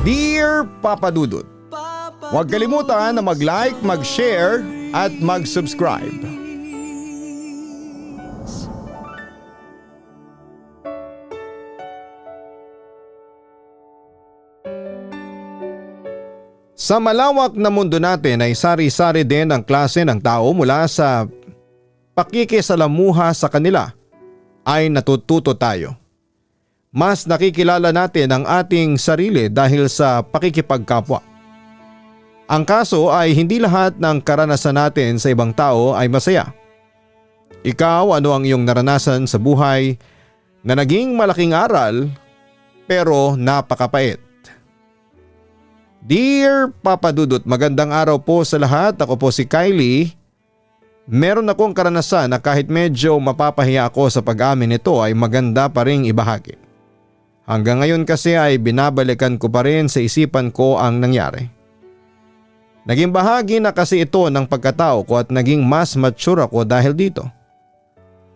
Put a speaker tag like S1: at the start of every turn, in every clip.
S1: Dear Papa Dudut, huwag kalimutan na mag-like, mag-share at mag-subscribe. Sa malawak na mundo natin ay sari-sari din ang klase ng tao mula sa pakikisalamuha sa kanila ay natututo tayo. Mas nakikilala natin ang ating sarili dahil sa pakikipagkapwa. Ang kaso ay hindi lahat ng karanasan natin sa ibang tao ay masaya. Ikaw, ano ang iyong naranasan sa buhay na naging malaking aral pero napakapait? Dear Papa Dudut, magandang araw po sa lahat. Ako po si Kylie. Meron akong karanasan na kahit medyo mapapahiya ako sa pag-amin nito ay maganda pa ring ibahagi. Hanggang ngayon kasi ay binabalikan ko pa rin sa isipan ko ang nangyari. Naging bahagi na kasi ito ng pagkatao ko at naging mas mature ako dahil dito.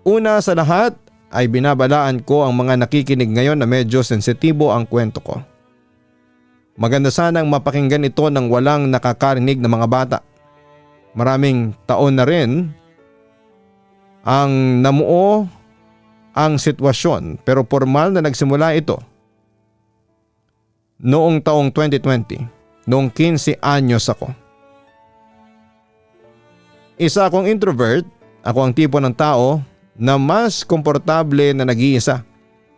S1: Una sa lahat ay binabalaan ko ang mga nakikinig ngayon na medyo sensitibo ang kwento ko. Maganda sanang mapakinggan ito ng walang nakakarinig na mga bata. Maraming taon na rin ang namuo ang sitwasyon pero formal na nagsimula ito noong taong 2020, noong 15 anyos ako. Isa akong introvert, ako ang tipo ng tao na mas komportable na nag-iisa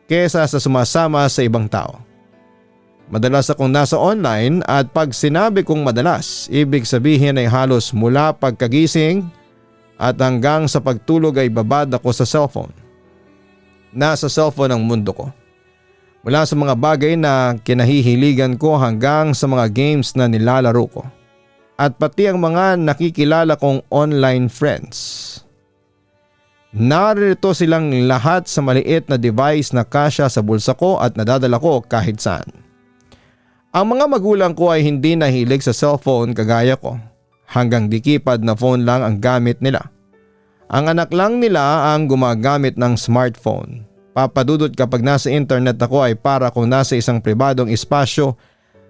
S1: kesa sa sumasama sa ibang tao. Madalas akong nasa online at pag sinabi kong madalas, ibig sabihin ay halos mula pagkagising at hanggang sa pagtulog ay babad ako sa cellphone. Nasa cellphone ang mundo ko. Mula sa mga bagay na kinahihiligan ko hanggang sa mga games na nilalaro ko. At pati ang mga nakikilala kong online friends. Narito silang lahat sa maliit na device na kasya sa bulsa ko at nadadala ko kahit saan. Ang mga magulang ko ay hindi nahilig sa cellphone kagaya ko. Hanggang di keypad na phone lang ang gamit nila. Ang anak lang nila ang gumagamit ng smartphone. Papadudot kapag nasa internet ako ay para kung nasa isang pribadong espasyo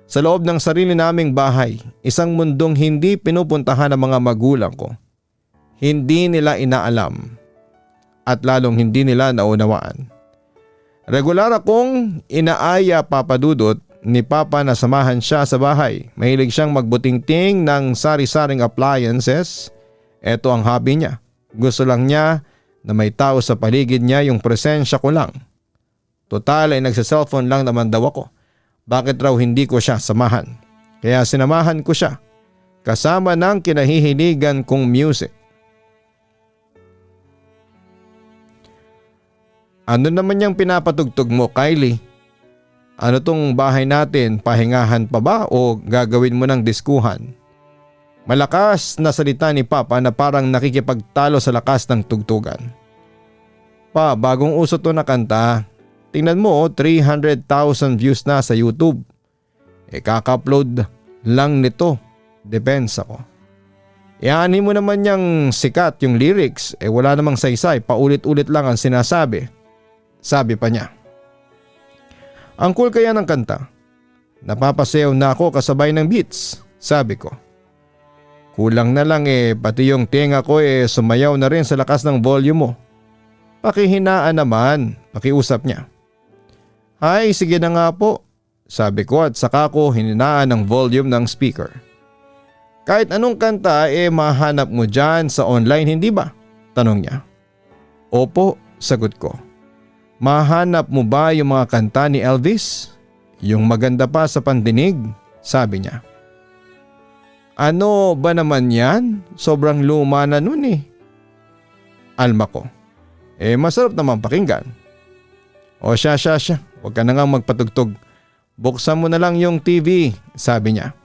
S1: sa loob ng sarili naming bahay. Isang mundong hindi pinupuntahan ng mga magulang ko. Hindi nila inaalam at lalong hindi nila naunawaan. Regular akong inaaya, Papadudot, ni Papa na samahan siya sa bahay. Mahilig siyang magbutingting ng sari-saring appliances. Ito ang hobby niya. Gusto lang niya na may tao sa paligid niya, yung presensya ko lang. Total ay nagsa-cellphone lang naman daw ako. Bakit raw hindi ko siya samahan? Kaya sinamahan ko siya kasama ng kinahihiligan kong music. Ano naman yung pinapatugtog mo, Kylie? Ano tong bahay natin, pahingahan pa ba o gagawin mo ng diskuhan? Malakas na salita ni Papa na parang nakikipagtalo sa lakas ng tugtugan. Pa, bagong uso to na kanta. Tingnan mo, 300,000 views na sa YouTube. Kaka-upload lang nito. Depensa ko. Ianin mo naman niyang sikat yung lyrics. Wala namang saysay, paulit-ulit lang ang sinasabi. Sabi pa niya. Ang cool kaya ng kanta. Napapasayaw na ako kasabay ng beats, sabi ko. Kulang na lang pati yung tenga ko sumayaw na rin sa lakas ng volume mo. Pakihinaan naman, pakiusap niya. Ay, sige na nga po, sabi ko at saka ko hininaan ang volume ng speaker. Kahit anong kanta mahanap mo dyan sa online, hindi ba? Tanong niya. Opo, sagot ko. Mahanap mo ba yung mga kanta ni Elvis? Yung maganda pa sa pandinig? Sabi niya. Ano ba naman yan? Sobrang luma na nun Alma ko. Masarap naman pakinggan. O siya. Huwag ka na nga magpatugtog. Buksan mo na lang yung TV, sabi niya.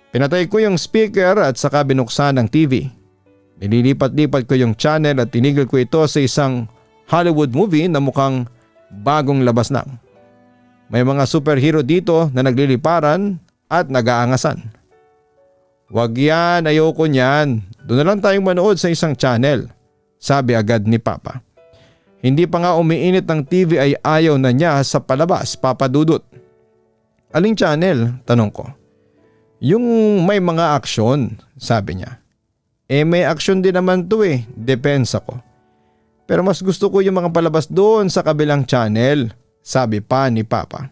S1: Pinatay ko yung speaker at saka binuksan ang TV. Nililipat-lipat ko yung channel at tinigil ko ito sa isang Hollywood movie na mukhang bagong labas lang. May mga superhero dito na nagliliparan at nag-aangasan. Wag yan, ayoko niyan. Doon na lang tayong manood sa isang channel, sabi agad ni Papa. Hindi pa nga umiinit ng TV ay ayaw na niya sa palabas, Papa Dudut. Aling channel? Tanong ko. Yung may mga aksyon, sabi niya. May aksyon din naman to depensa ko. Pero mas gusto ko yung mga palabas doon sa kabilang channel, sabi pa ni Papa.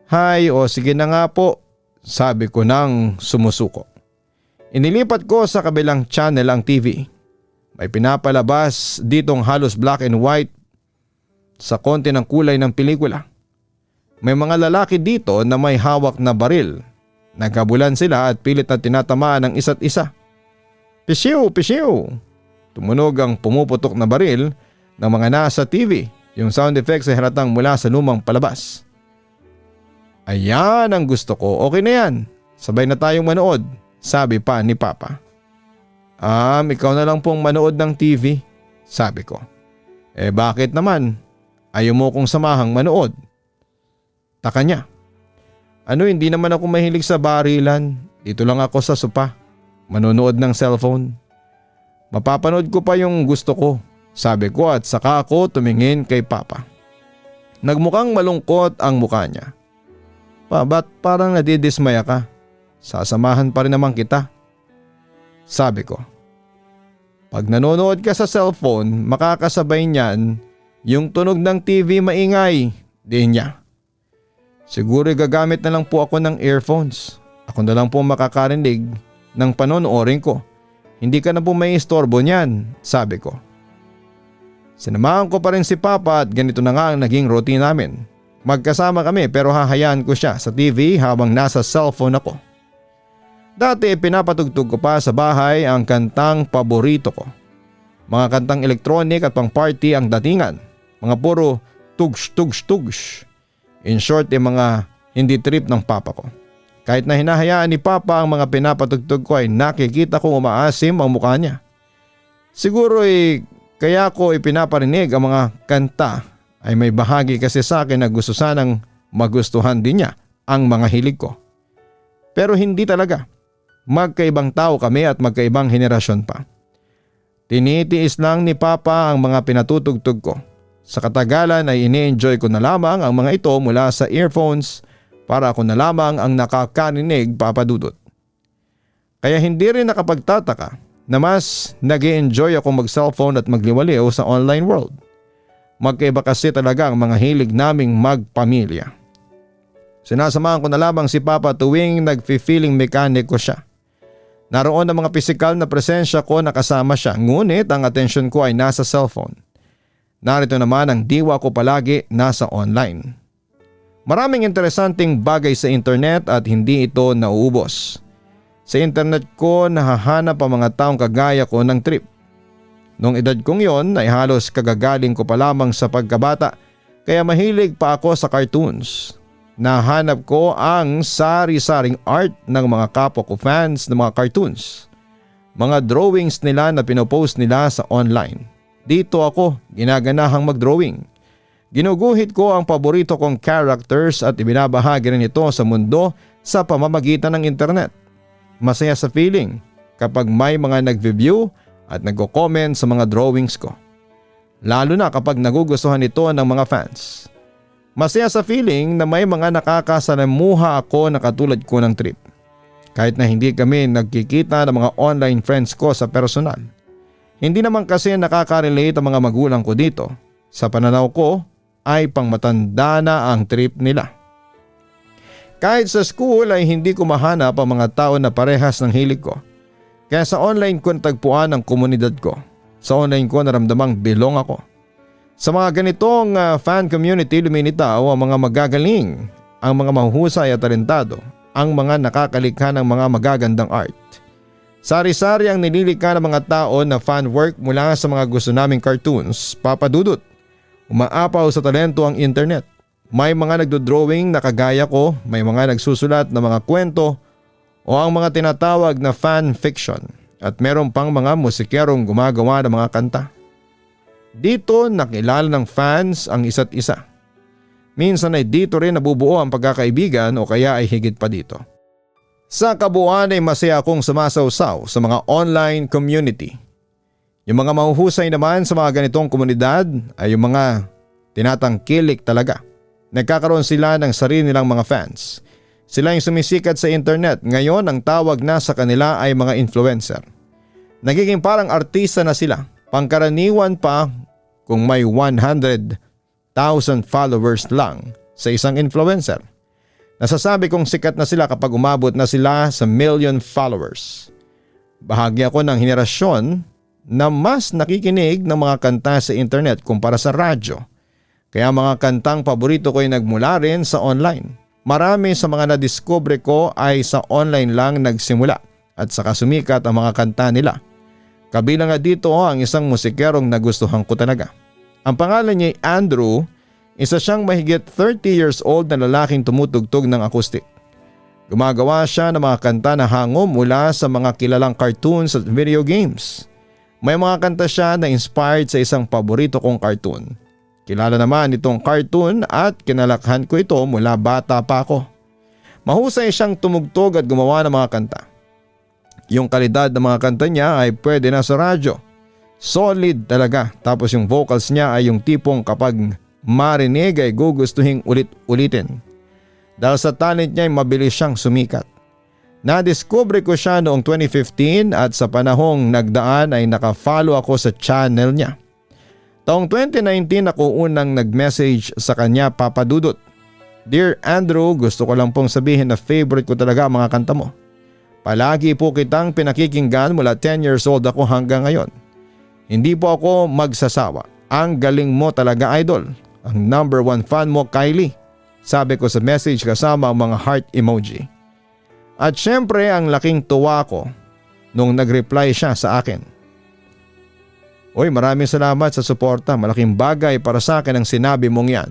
S1: Hay, o sige na nga po, sabi ko nang sumusuko. Inilipat ko sa kabilang channel ang TV. May pinapalabas ditong halos black and white sa konti ng kulay ng pelikula. May mga lalaki dito na may hawak na baril. Nagkabulan sila at pilit na tinatamaan ng isa't isa. Pisyew, pisyew! Tumunog ang pumuputok na baril ng mga nasa TV. Yung sound effects ay halatang mula sa lumang palabas. Ayan ang gusto ko. Okay na yan. Sabay na tayong manood, sabi pa ni Papa. Ikaw na lang pong manood ng TV, sabi ko. Bakit naman? Ayaw mo kong samahang manood? Taka niya. Hindi naman ako mahilig sa barilan. Dito lang ako sa sopa. Manonood ng cellphone. Mapapanood ko pa yung gusto ko, sabi ko at saka ako tumingin kay Papa. Nagmukhang malungkot ang mukha niya. Ba't parang nadidismaya ka? Sasamahan pa rin naman kita, sabi ko. Pag nanonood ka sa cellphone, makakasabay niyan yung tunog ng TV maingay, din niya. Siguro gagamit na lang po ako ng earphones. Ako na lang po makakarinig ng panonoorin ko. Hindi ka na po may istorbo niyan, sabi ko. Sinamahan ko pa rin si Papa at ganito na nga ang naging routine namin. Magkasama kami pero hahayaan ko siya sa TV habang nasa cellphone ako. Dati pinapatugtog ko pa sa bahay ang kantang paborito ko. Mga kantang electronic at pang party ang datingan. Mga puro tugs tugs tugs. In short, mga hindi trip ng Papa ko. Kahit na hinahayaan ni Papa ang mga pinapatugtog ko ay nakikita kong umaasim ang mukha niya. Siguro kaya ko ipinaparinig ang mga kanta ay may bahagi kasi sa akin na gusto sanang magustuhan din niya ang mga hilig ko. Pero hindi talaga. Magkaibang tao kami at magkaibang henerasyon pa. Tinitiis lang ni Papa ang mga pinatutugtog ko. Sa katagalan ay ini-enjoy ko na lamang ang mga ito mula sa earphones para ako na lamang ang nakakarinig, Papa Dudut. Kaya hindi rin nakapagtataka na mas nag-e-enjoy ako mag-cellphone at magliwaliw sa online world. Magkaiba kasi talaga ang mga hilig naming magpamilya. Sinasamahan ko na lamang si Papa tuwing nag-feeling mechanic ko siya. Naroon ang mga pisikal na presensya ko na kasama siya, ngunit ang atensyon ko ay nasa cellphone. Narito naman ang diwa ko palagi nasa online. Maraming interesanting bagay sa internet at hindi ito nauubos. Sa internet ko nahahanap ang mga taong kagaya ko ng trip. Noong edad kong yon ay halos kagagaling ko pa lamang sa pagkabata kaya mahilig pa ako sa cartoons. Nahanap ko ang sari-saring art ng mga kapwa ko fans ng mga cartoons. Mga drawings nila na pinopost nila sa online. Dito ako ginaganahang mag-drawing. Ginuguhit ko ang paborito kong characters at ibinabahagi rin ito sa mundo sa pamamagitan ng internet. Masaya sa feeling kapag may mga nag-view at nagko-comment sa mga drawings ko. Lalo na kapag nagugustuhan ito ng mga fans. Masaya sa feeling na may mga nakakasalamuha ako na katulad ko ng trip. Kahit na hindi kami nagkikita ng mga online friends ko sa personal. Hindi naman kasi nakaka-relate ang mga magulang ko dito. Sa pananaw ko ay pangmatanda na ang trip nila. Kahit sa school ay hindi ko mahanap ang mga tao na parehas ng hilig ko. Kaya sa online ko natagpuan ang komunidad ko. Sa online ko naramdamang belong ako. Sa mga ganitong fan community lumilitaw ang mga magagaling, ang mga mahuhusay at talentado, ang mga nakakalikha ng mga magagandang art. Sari-sari ang nililikha ng mga tao na fan work mula sa mga gusto naming cartoons, Papa Dudut. Umaapaw sa talento ang internet. May mga nagdo-drawing na kagaya ko, may mga nagsusulat ng mga kwento o ang mga tinatawag na fan fiction at meron pang mga musikerong gumagawa ng mga kanta. Dito nakilala ng fans ang isa't isa. Minsan ay dito rin nabubuo ang pagkakaibigan o kaya ay higit pa dito. Sa kabuuan ay masaya akong sumasawsaw sa mga online community. Yung mga mahuhusay naman sa mga ganitong komunidad ay yung mga tinatangkilik talaga. Nagkakaroon sila ng sarili nilang mga fans. Sila yung sumisikat sa internet. Ngayon ang tawag na sa kanila ay mga influencer. Nagiging parang artista na sila. Pangkaraniwan pa kung may 100,000 followers lang sa isang influencer. Nasasabi kong sikat na sila kapag umabot na sila sa million followers. Bahagi ako ng henerasyon na mas nakikinig ng mga kanta sa internet kumpara sa radyo. Kaya mga kantang paborito ko ay nagmula rin sa online. Marami sa mga nadiskubre ko ay sa online lang nagsimula at saka sumikat ang mga kanta nila. Kabilang nga dito ang isang musikerong nagustuhan ko talaga. Ang pangalan niya ay Andrew, isa siyang mahigit 30 years old na lalaking tumutugtog ng acoustic. Gumagawa siya ng mga kanta na hango mula sa mga kilalang cartoons at video games. May mga kanta siya na inspired sa isang paborito kong cartoon. Kilala naman itong cartoon at kinalakhan ko ito mula bata pa ako. Mahusay siyang tumugtog at gumawa ng mga kanta. Yung kalidad ng mga kanta niya ay pwede na sa radyo. Solid talaga, tapos yung vocals niya ay yung tipong kapag marinig ay gugustuhin ulit-ulitin. Dahil sa talent niya ay mabilis siyang sumikat. Nadiskubre ko siya noong 2015 at sa panahong nagdaan ay nakafollow ako sa channel niya. Taong 2019 ako unang nag-message sa kanya, Papa Dudut. Dear Andrew, gusto ko lang pong sabihin na favorite ko talaga ang mga kanta mo. Palagi po kitang pinakikinggan mula 10 years old ako hanggang ngayon. Hindi po ako magsasawa. Ang galing mo talaga, idol. Ang number 1 fan mo, Kylie. Sabi ko sa message kasama ang mga heart emoji. At syempre ang laking tuwa ko nung nag-reply siya sa akin. Oy, maraming salamat sa suporta. Malaking bagay para sa akin ang sinabi mong yan.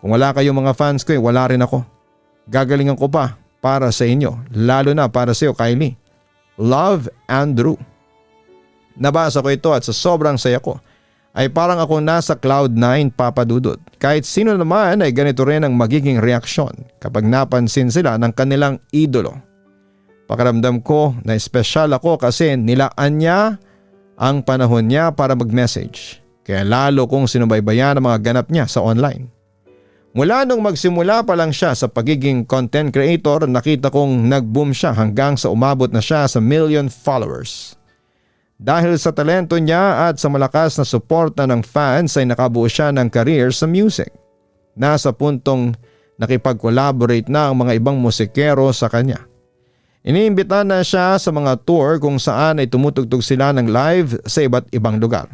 S1: Kung wala kayong mga fans ko, wala rin ako. Gagalingan ko pa para sa inyo. Lalo na para sa iyo, Kylie. Love, Andrew. Nabasa ko ito at sa sobrang saya ko ay parang ako nasa cloud 9, Papa Dudut. Kahit sino naman ay ganito rin ang magiging reaksyon kapag napansin sila ng kanilang idolo. Pakiramdam ko na espesyal ako kasi nilaan niya ang panahon niya para mag-message. Kaya lalo kong sinubaybayan ang mga ganap niya sa online. Mula nung magsimula pa lang siya sa pagiging content creator, nakita kong nag-boom siya hanggang sa umabot na siya sa million followers. Dahil sa talento niya at sa malakas na suporta ng fans ay nakabuo siya ng career sa music. Nasa puntong nakipag-collaborate na ang mga ibang musikero sa kanya. Iniimbita na siya sa mga tour kung saan ay tumutugtog sila ng live sa iba't ibang lugar.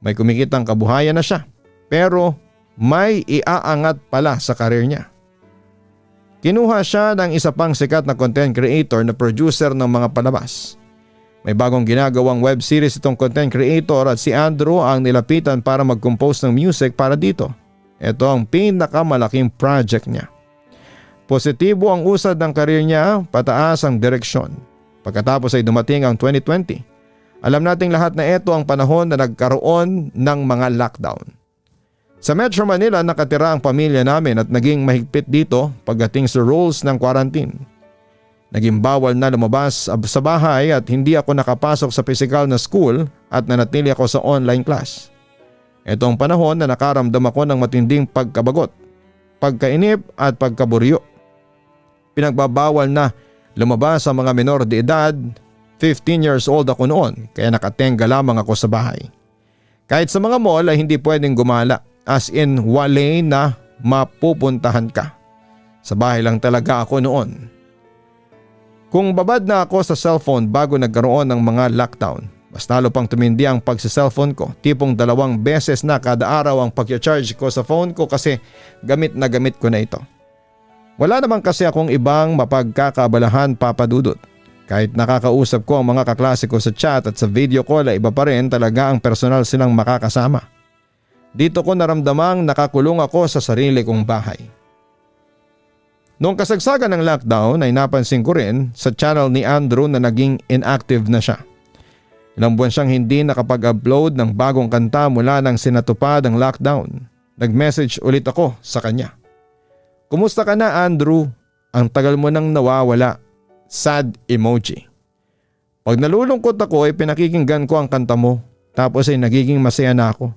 S1: May kumikitang kabuhayan na siya, pero may iaangat pala sa karir niya. Kinuha siya ng isa pang sikat na content creator na producer ng mga palabas. May bagong ginagawang web series itong content creator at si Andrew ang nilapitan para mag-compose ng music para dito. Ito ang pinakamalaking project niya. Positibo ang usad ng karir niya, pataas ang direksyon. Pagkatapos ay dumating ang 2020. Alam nating lahat na ito ang panahon na nagkaroon ng mga lockdown. Sa Metro Manila nakatira ang pamilya namin at naging mahigpit dito pagdating sa rules ng quarantine. Naging bawal na lumabas sa bahay at hindi ako nakapasok sa physical na school at nanatili ako sa online class. Ito ang panahon na nakaramdam ako ng matinding pagkabagot, pagkainip at pagkaburyo. Pinagbabawal na lumabas sa mga menor de edad, 15 years old ako noon kaya nakatenga lamang ako sa bahay. Kahit sa mga mall ay hindi pwedeng gumala, as in wale na mapupuntahan ka. Sa bahay lang talaga ako noon. Kung babad na ako sa cellphone bago nagkaroon ng mga lockdown, mas lalo pang tumindi ang pagsa-cellphone ko. Tipong 2 beses na kada araw ang pag-charge ko sa phone ko kasi gamit na gamit ko na ito. Wala naman kasi akong ibang mapagkakabalahan, Papa Dudut. Kahit nakakausap ko ang mga kaklase ko sa chat at sa video call ay iba pa rin talaga ang personal silang makakasama. Dito ko naramdamang nakakulong ako sa sarili kong bahay. Noong kasagsagan ng lockdown ay napansin ko rin sa channel ni Andrew na naging inactive na siya. Ilang buwan siyang hindi nakapag-upload ng bagong kanta mula nang sinatupad ang lockdown. Nag-message ulit ako sa kanya. Kumusta ka na, Andrew? Ang tagal mo nang nawawala. Sad emoji. Pag nalulungkot ako ay pinakikinggan ko ang kanta mo. Tapos ay nagiging masaya na ako.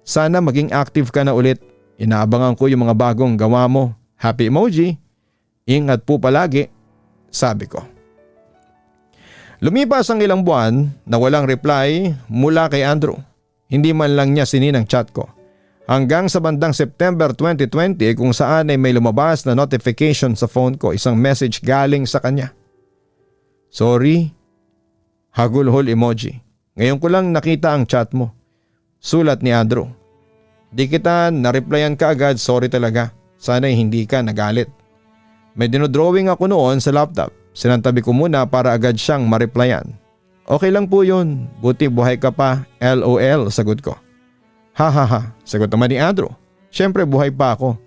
S1: Sana maging active ka na ulit. Inaabangan ko yung mga bagong gawa mo. Happy emoji. Ingat po palagi. Sabi ko. Lumipas ang ilang buwan na walang reply mula kay Andrew. Hindi man lang niya sinin ang chat ko. Hanggang sa bandang September 2020 kung saan ay may lumabas na notification sa phone ko, isang message galing sa kanya. Sorry. Hagulhol emoji. Ngayon ko lang nakita ang chat mo. Sulat ni Andrew. Di kita na-replyan ka agad, sorry talaga. Sana'y hindi ka nagalit. May dinodrawing ako noon sa laptop. Sinantabi ko muna para agad siyang ma-replyan. Okay lang po yun. Buti buhay ka pa. LOL, sagot ko. Hahaha, sagot naman ni Andrew. Siyempre buhay pa ako.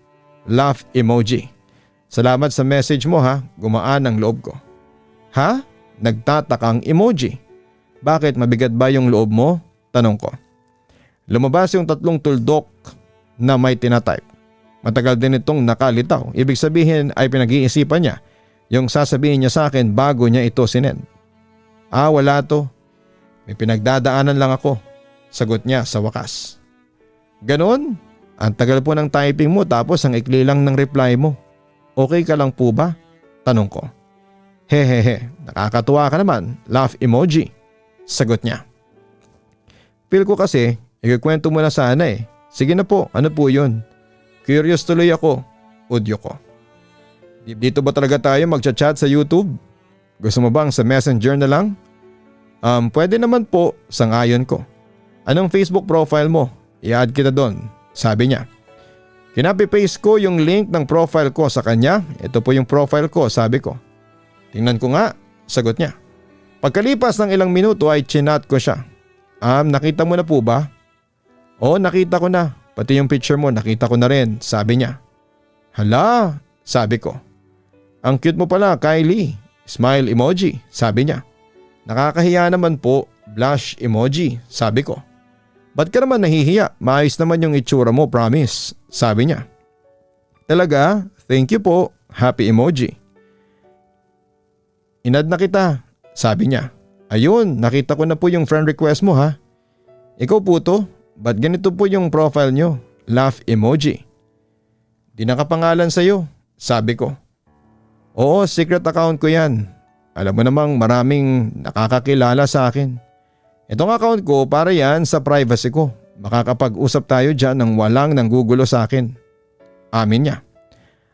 S1: Laugh emoji. Salamat sa message mo ha. Gumaan ang loob ko. Ha? Nagtatakang emoji. Bakit, mabigat ba yung loob mo? Tanong ko. Lumabas yung 3 tuldok na may tinatype. Matagal din itong nakalitaw. Ibig sabihin ay pinag-iisipan niya yung sasabihin niya sa akin bago niya ito sinend. Wala to. May pinagdadaanan lang ako. Sagot niya sa wakas. Ganon? Ang tagal po ng typing mo tapos ang ikli lang ng reply mo. Okay ka lang po ba? Tanong ko. Hehehe, nakakatuwa ka naman. Laugh emoji. Sagot niya. Feel ko kasi, ikikwento mo na sana eh. Sige na po, ano po yun? Curious tuloy ako. Udyo ko. Dito ba talaga tayo magchat-chat sa YouTube? Gusto mo bang sa Messenger na lang? Pwede naman po, sangayon ko. Anong Facebook profile mo? I-add kita doon, sabi niya. Kinapi-paste ko yung link ng profile ko sa kanya. Ito po yung profile ko, sabi ko. Tingnan ko nga, sagot niya. Pagkalipas ng ilang minuto ay chinat ko siya. Nakita mo na po ba? Oo, nakita ko na. Pati yung picture mo nakita ko na rin, sabi niya. Hala, sabi ko. Ang cute mo pala, Kylie. Smile emoji, sabi niya. Nakakahiya naman po, blush emoji, sabi ko. Ba't ka naman nahihiya? Maayos naman yung itsura mo, promise, sabi niya. Talaga? Thank you po, happy emoji. Inad na kita, sabi niya. Ayun, nakita ko na po yung friend request mo ha. Ikaw po to? Ba't ganito po yung profile nyo? Laugh emoji. Di nakapangalan sa'yo, sabi ko. Oo, secret account ko yan. Alam mo namang maraming nakakakilala sa akin. Itong account ko para yan sa privacy ko. Makakapag-usap tayo dyan nang walang nanggugulo sa akin. Amin niya.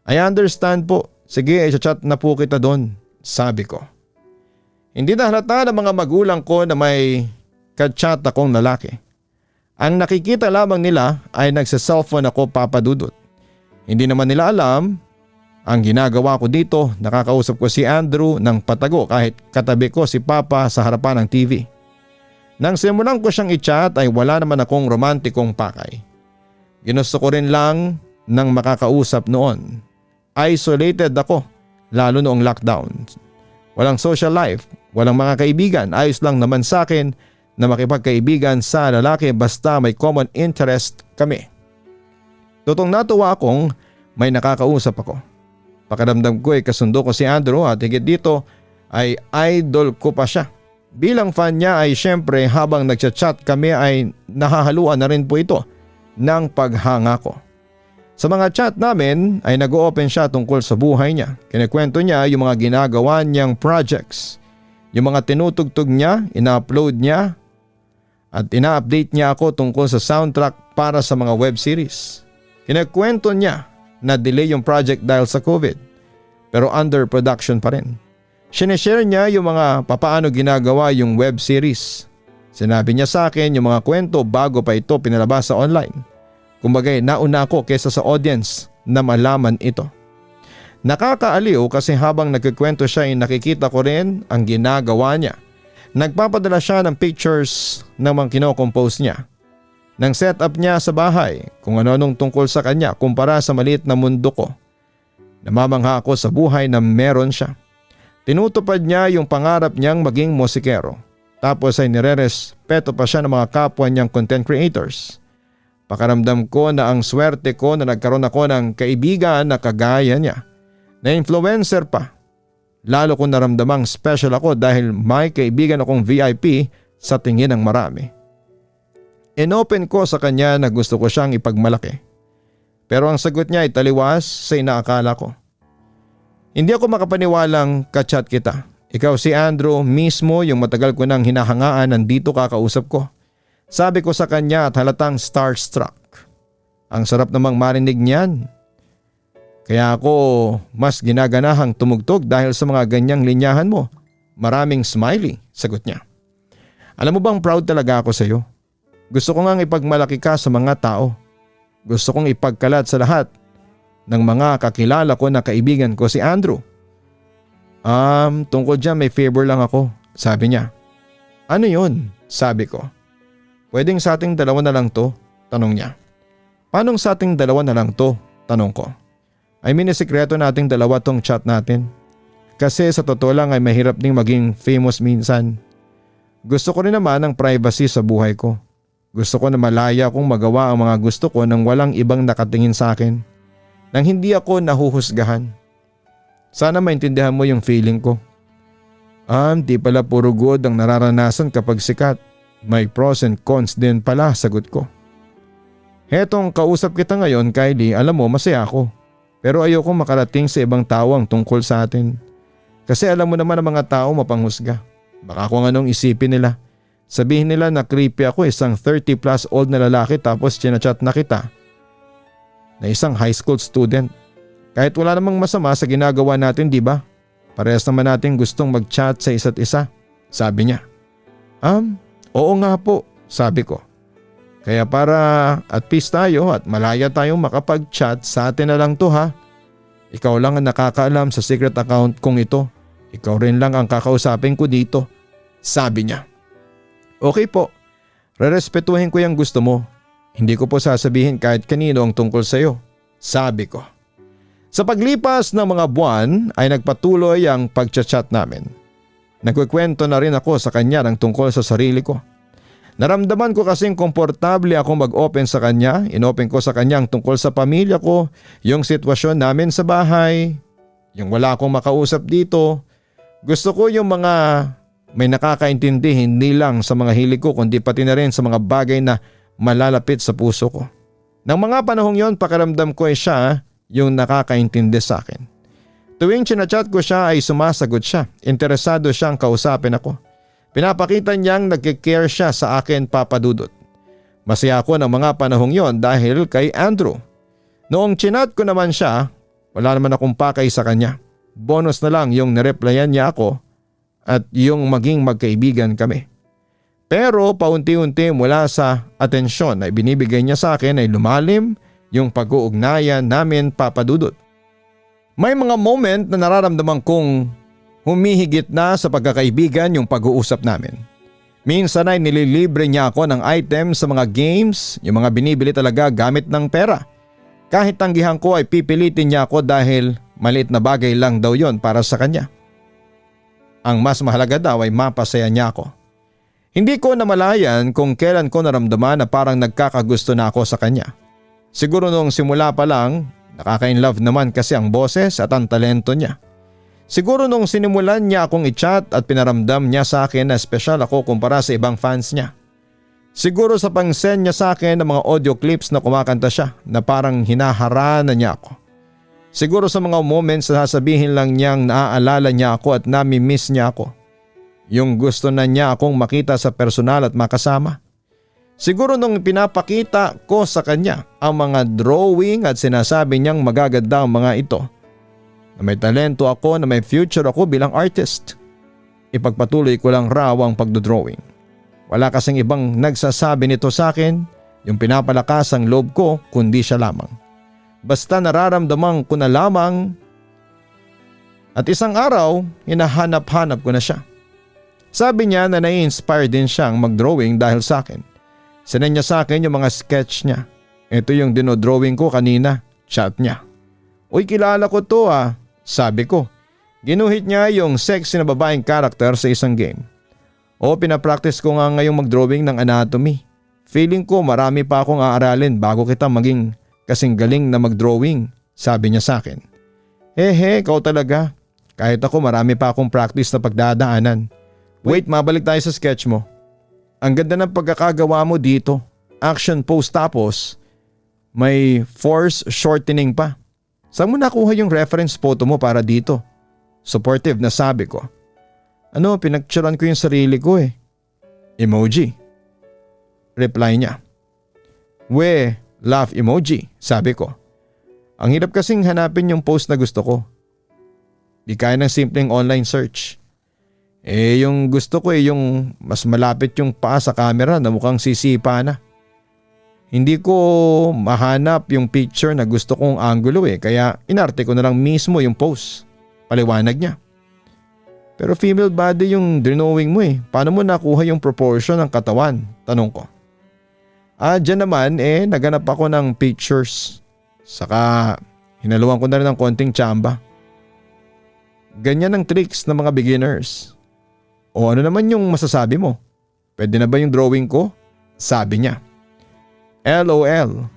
S1: I understand po. Sige, i-chat na po kita doon, sabi ko. Hindi na halata ng mga magulang ko na may kachat akong lalaki. Ang nakikita lamang nila ay nagsa-cellphone ako papadudot. Hindi naman nila alam ang ginagawa ko dito. Nakakausap ko si Andrew ng patago kahit katabi ko si Papa sa harapan ng TV. Nang simulan ko siyang i-chat ay wala naman akong romantikong pakay. Ginusto ko rin lang ng makakausap noon. Isolated ako lalo noong lockdown. Walang social life, walang mga kaibigan. Ayos lang naman sa akin na makipagkaibigan sa lalaki basta may common interest kami. Totong natuwa akong may nakakausap ako. Pakiramdam ko ay kasundo ko si Andrew at higit dito ay idol ko pa siya. Bilang fan niya ay syempre habang nagchat-chat kami ay nahahaluan na rin po ito ng paghanga ko. Sa mga chat namin ay nag-open siya tungkol sa buhay niya. Kinikwento niya yung mga ginagawa niyang projects. Yung mga tinutugtog niya, ina-upload niya at ina-update niya ako tungkol sa soundtrack para sa mga web series. Kinikwento niya na delay yung project dahil sa COVID pero under production pa rin. Sineshare niya yung mga papaano ginagawa yung web series. Sinabi niya sa akin yung mga kwento bago pa ito pinalabas sa online. Kumbagay nauna ako kaysa sa audience na malaman ito. Nakakaaliw kasi habang nagkikwento siya ay nakikita ko rin ang ginagawa niya. Nagpapadala siya ng pictures ng mga kinocompose niya. Ng setup niya sa bahay kung ano-anong tungkol sa kanya kumpara sa maliit na mundo ko. Namamangha ako sa buhay na meron siya. Tinutupad niya yung pangarap niyang maging musikero. Tapos ay nirerespeto pa siya ng mga kapwa niyang content creators. Pakaramdam ko na ang swerte ko na nagkaroon ako ng kaibigan na kagaya niya. Na influencer pa. Lalo kong naramdamang special ako dahil may kaibigan akong VIP sa tingin ng marami. Inopen ko sa kanya na gusto ko siyang ipagmalaki. Pero ang sagot niya ay taliwas sa inaakala ko. Hindi ako makapaniwalang kachat kita. Ikaw si Andrew mismo, yung matagal ko nang hinahangaan, nandito kakausap ko. Sabi ko sa kanya at halatang starstruck. Ang sarap namang marinig niyan. Kaya ako mas ginaganahang tumugtog dahil sa mga ganyang linyahan mo. Maraming smiley, sagot niya. Alam mo bang proud talaga ako sa iyo? Gusto ko ngang ipagmalaki ka sa mga tao. Gusto kong ipagkalat sa lahat ng mga kakilala ko na kaibigan ko si Andrew. Tungkol dyan may favor lang ako, sabi niya. Ano yun? Sabi ko. Pwedeng sa ating dalawa na lang to? Tanong niya. Paanong sa ating dalawa na lang to? Tanong ko. I mean, sikreto nating dalawa tong chat natin. Kasi sa totoo lang ay mahirap ding maging famous minsan. Gusto ko rin naman ng privacy sa buhay ko. Gusto ko na malaya kong magawa ang mga gusto ko nang walang ibang nakatingin sa akin. Nang hindi ako nahuhusgahan. Sana maintindihan mo yung feeling ko. Di pala puro good ang nararanasan kapag sikat. May pros and cons din pala, sagot ko. Hetong kausap kita ngayon, Kylie, alam mo masaya ako. Pero ayoko makarating sa ibang tao ang tungkol sa atin. Kasi alam mo naman ang mga tao mapanghusga. Baka kung anong isipin nila. Sabihin nila na creepy ako, isang 30 plus old na lalaki tapos chinachat na kita na isang high school student. Kahit wala namang masama sa ginagawa natin, di ba? Parehas naman natin gustong mag-chat sa isa't isa, sabi niya. Oo nga po, sabi ko. Kaya para at peace tayo at malaya tayong makapag-chat, sa atin na lang to ha. Ikaw lang ang nakakaalam sa secret account kong ito. Ikaw rin lang ang kakausapin ko dito, sabi niya. Okay po, rerespetuhin ko yung gusto mo. Hindi ko po sasabihin kahit kanino ang tungkol sa iyo, sabi ko. Sa paglipas ng mga buwan ay nagpatuloy ang pagchat-chat namin. Nagkukwento na rin ako sa kanya ng tungkol sa sarili ko. Naramdaman ko kasing komportable akong mag-open sa kanya. Inopen ko sa kanya ang tungkol sa pamilya ko, yung sitwasyon namin sa bahay, yung wala akong makausap dito. Gusto ko yung mga may nakakaintindi hindi lang sa mga hilig ko kundi pati na rin sa mga bagay na malalapit sa puso ko. Nang mga panahong yon, pakiramdam ko ay siya yung nakakaintindi sa akin. Tuwing chinachat ko siya ay sumasagot siya. Interesado siyang kausapin ako. Pinapakita niyang nagkikare siya sa akin, Papa Dudut. Masaya ako ng mga panahong yon dahil kay Andrew. Noong chinat ko naman siya, wala naman akong pakay sa kanya. Bonus na lang yung nireplyan niya ako at yung maging magkaibigan kami. Pero paunti-unti mula sa atensyon na ibinibigay niya sa akin ay lumalim yung pag-uugnayan namin, Papa Dudut. May mga moment na nararamdaman kong humihigit na sa pagkakaibigan yung pag-uusap namin. Minsan ay nililibre niya ako ng item sa mga games, yung mga binibili talaga gamit ng pera. Kahit tanggihan ko ay pipilitin niya ako dahil maliit na bagay lang daw yon para sa kanya. Ang mas mahalaga daw ay mapasaya niya ako. Hindi ko namalayan kung kailan ko naramdaman na parang nagkakagusto na ako sa kanya. Siguro nung simula pa lang, nakaka-inlove naman kasi ang boses at ang talento niya. Siguro nung sinimulan niya akong i-chat at pinaramdam niya sa akin na espesyal ako kumpara sa ibang fans niya. Siguro sa pang-send niya sa akin ng mga audio clips na kumakanta siya na parang hinaharana niya ako. Siguro sa mga moments na sasabihin lang niyang naaalala niya ako at nami-miss niya ako. Yung gusto na niya akong makita sa personal at makasama. Siguro nung pinapakita ko sa kanya ang mga drawing at sinasabi niyang magaganda ang mga ito. Na may talento ako, na may future ako bilang artist. Ipagpatuloy ko lang raw ang pagdodrawing. Wala kasing ibang nagsasabi nito sa akin, yung pinapalakas ang loob ko kundi siya lamang. Basta nararamdaman ko na lamang at isang araw hinahanap-hanap ko na siya. Sabi niya na nai-inspire din siyang mag-drawing dahil sa akin. Sinend niya sa akin yung mga sketch niya. Ito yung dinodrawing ko kanina, chat niya. Uy, kilala ko to ah. Sabi ko. Ginuhit niya yung sexy na babaeng karakter sa isang game. O pinapractice ko nga ngayong mag-drawing ng anatomy. Feeling ko marami pa akong aaralin bago kita maging kasing galing na mag-drawing, sabi niya sa akin. Ikaw talaga. Kahit ako marami pa akong practice na pagdadaanan. Wait, mabalik tayo sa sketch mo. Ang ganda ng pagkakagawa mo dito. Action pose tapos may force shortening pa. Saan mo nakuha yung reference photo mo para dito? Supportive na sabi ko. Ano, pinagtsuran ko yung sarili ko eh. Emoji. Reply niya. We, laugh emoji, sabi ko. Ang hirap kasing hanapin yung post na gusto ko. Di kaya ng simpleng online search. Yung gusto ko yung mas malapit yung paa sa camera na mukhang sisipa na. Hindi ko mahanap yung picture na gusto kong angulo kaya inarte ko na lang mismo yung post. Paliwanag niya. Pero female body yung drawing mo Paano mo nakuha yung proportion ng katawan? Tanong ko. Dyan naman naganap ako ng pictures. Saka hinaluan ko na rin ng konting tsamba. Ganyan ang tricks ng mga beginners. O ano naman yung masasabi mo? Pwede na ba yung drawing ko? Sabi niya. LOL.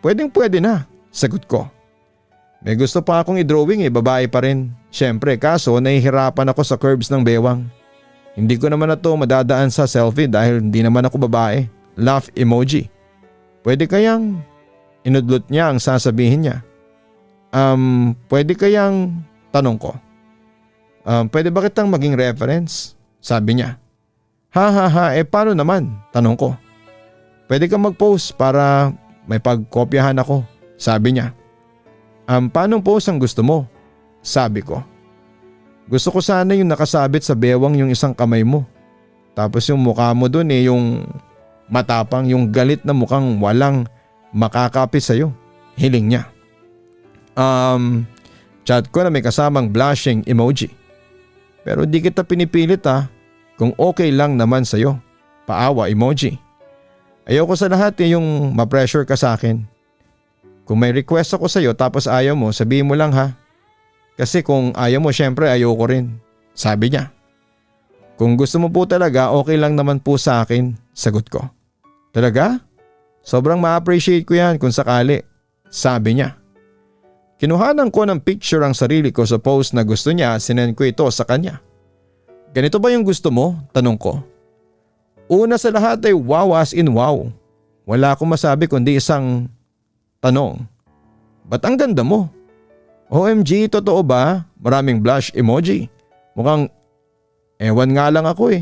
S1: Pwede na, sagot ko. May gusto pa akong i-drawing babae pa rin. Siyempre kaso nahihirapan ako sa curves ng bewang. Hindi ko naman na to madadaan sa selfie dahil hindi naman ako babae. Laugh emoji. Pwede kayang… Inudlot niya ang sasabihin niya. Pwede kayang… Tanong ko. Pwede ba kitang maging reference? Sabi niya. Paano naman? Tanong ko. Pwede kang mag-post para may pagkopyahan ako. Sabi niya. Paanong post ang gusto mo? Sabi ko. Gusto ko sana yung nakasabit sa bewang yung isang kamay mo. Tapos yung mukha mo dun yung matapang, yung galit na mukhang walang makakapit sa'yo. Hiling niya. Chat ko na may kasamang blushing emoji. Pero di kita pinipilit kung okay lang naman sa'yo. Paawa emoji. Ayoko sa lahat yung ma-pressure ka sa akin. Kung may request ako sa'yo tapos ayaw mo, sabihin mo lang Kasi kung ayaw mo syempre ayoko rin. Sabi niya. Kung gusto mo po talaga okay lang naman po sa akin. Sagot ko. Talaga? Sobrang ma-appreciate ko yan kung sakali. Sabi niya. Kinuhanan ko ng picture ang sarili ko sa post na gusto niya at sinend ko ito sa kanya. Ganito ba yung gusto mo? Tanong ko. Una sa lahat ay wow as in wow. Wala akong masabi kundi isang tanong. Ba't ang ganda mo? OMG, totoo ba? Maraming blush emoji. Mukhang ewan nga lang ako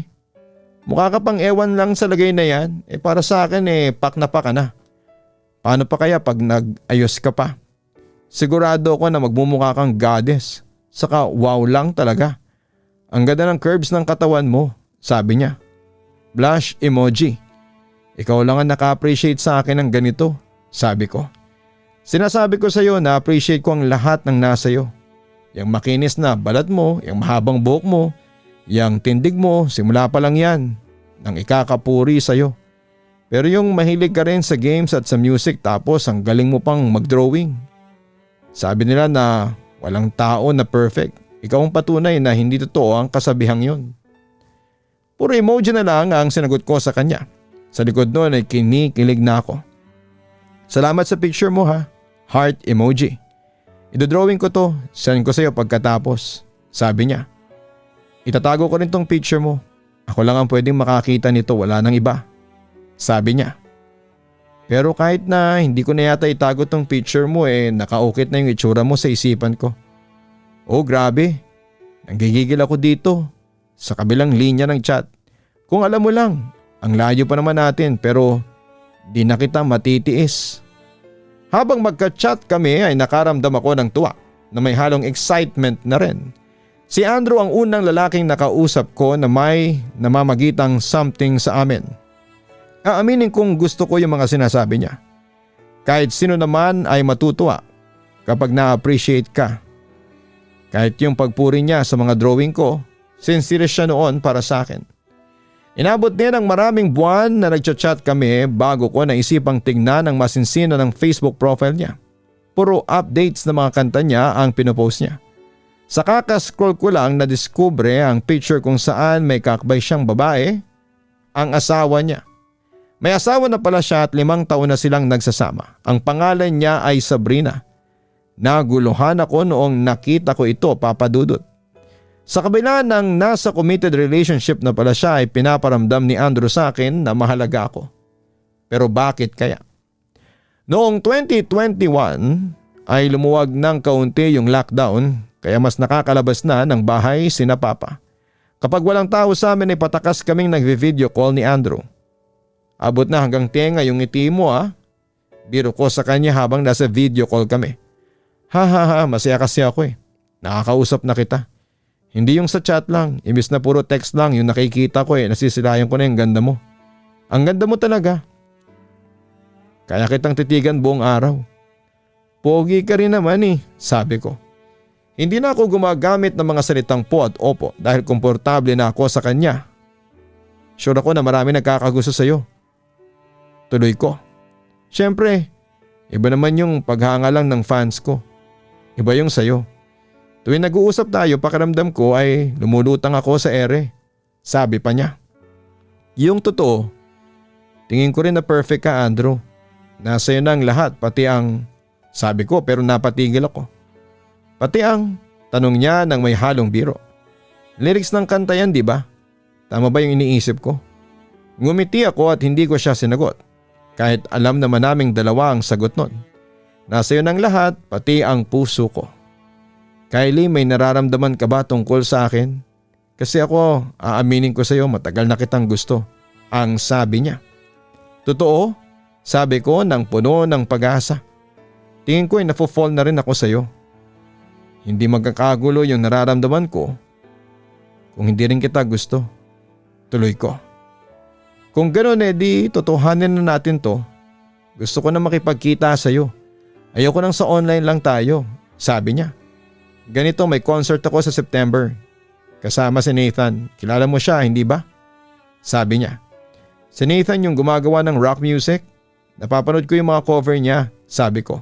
S1: Mukha ka pang ewan lang sa lagay na yan. Para sa akin pak na pa ka na. Paano pa kaya pag nag-ayos ka pa? Sigurado ako na magmumukha kang goddess. Saka wow lang talaga. Ang ganda ng curves ng katawan mo. Sabi niya. Blush emoji. Ikaw lang ang naka-appreciate sa akin ng ganito. Sabi ko. Sinasabi ko sa iyo na appreciate ko ang lahat ng nasa iyo. Yang makinis na balat mo, yang mahabang buhok mo, yang tindig mo, simula pa lang yan nang ikakapuri sa iyo. Pero yung mahilig ka rin sa games at sa music tapos ang galing mo pang mag-drawing. Sabi nila na walang tao na perfect. Ikaw ang patunay na hindi totoo ang kasabihang yun. Puro emoji na lang ang sinagot ko sa kanya. Sa likod noon ay kinikilig na ako. Salamat sa picture mo Heart emoji. Idodrawing ko to, send ko sa iyo pagkatapos. Sabi niya. Itatago ko rin tong picture mo. Ako lang ang pwedeng makakita nito, wala nang iba. Sabi niya. Pero kahit na hindi ko na yata itago tong picture mo nakaukit na yung itsura mo sa isipan ko. Oh grabe, nanggigigil ako dito sa kabilang linya ng chat. Kung alam mo lang, ang layo pa naman natin pero di na kita matitiis. Habang magka-chat kami ay nakaramdam ako ng tuwa na may halong excitement na rin. Si Andrew ang unang lalaking nakausap ko na may namamagitang something sa amin. Aaminin kong gusto ko yung mga sinasabi niya. Kahit sino naman ay matutuwa kapag na-appreciate ka. Kahit yung pagpuri niya sa mga drawing ko, sincere siya noon para sa akin. Inabot din ang maraming buwan na nagchat-chat kami bago ko naisipang tignan ang masinsina ng Facebook profile niya. Puro updates ng mga kanta niya ang pinopost niya. Sa kakascroll ko lang nadiskubre ang picture kung saan may kakbay siyang babae, ang asawa niya. May asawa na pala siya at 5 taon na silang nagsasama. Ang pangalan niya ay Sabrina. Naguluhan ako noong nakita ko ito, Papa Dudut. Sa kabila ng nasa committed relationship na pala siya ay pinaparamdam ni Andrew sa akin na mahalaga ako. Pero bakit kaya? Noong 2021 ay lumuwag ng kaunti yung lockdown kaya mas nakakalabas na ng bahay sina Papa. Kapag walang tao sa amin ay patakas kaming nagvi-video call ni Andrew. Abot na hanggang tenga yung ngiti mo Biro ko sa kanya habang nasa video call kami. Ha, masaya kasi ako Nakakausap na kita. Hindi yung sa chat lang, imbis na puro text lang yung nakikita ko nasisilayan ko na yung ganda mo. Ang ganda mo talaga. Kaya kitang titigan buong araw. Pogi ka rin naman sabi ko. Hindi na ako gumagamit ng mga salitang po at opo dahil komportable na ako sa kanya. Sure ako na marami nagkakagusto sa'yo. Tuloy ko. Siyempre, iba naman yung paghanga lang ng fans ko. Iba yung sayo. Tuwing nag-uusap tayo, pakiramdam ko ay lumulutang ako sa ere. Sabi pa niya. Yung totoo, tingin ko rin na perfect ka, Andrew. Nasa iyo na ang lahat, pati ang… Sabi ko pero napatigil ako. Pati ang… Tanong niya nang may halong biro. Lyrics ng kanta yan, di ba? Tama ba yung iniisip ko? Ngumiti ako at hindi ko siya sinagot. Kahit alam naman naming dalawa ang sagot nun. Nasa iyo ng lahat, pati ang puso ko. Kylie, may nararamdaman ka ba tungkol sa akin? Kasi ako, aaminin ko sa iyo, matagal na kitang gusto. Ang sabi niya. Totoo? Sabi ko nang puno ng pag-asa. Tingin ko ay nafo-fall na rin ako sa iyo. Hindi magkakagulo yung nararamdaman ko kung hindi rin kita gusto. Tuloy ko. Kung gano'n di totohanin na natin to. Gusto ko na makipagkita sa iyo. Ayoko nang sa online lang tayo, sabi niya. Ganito, may concert ako sa September. Kasama si Nathan. Kilala mo siya, hindi ba? Sabi niya. Si Nathan yung gumagawa ng rock music. Napapanood ko yung mga cover niya, sabi ko.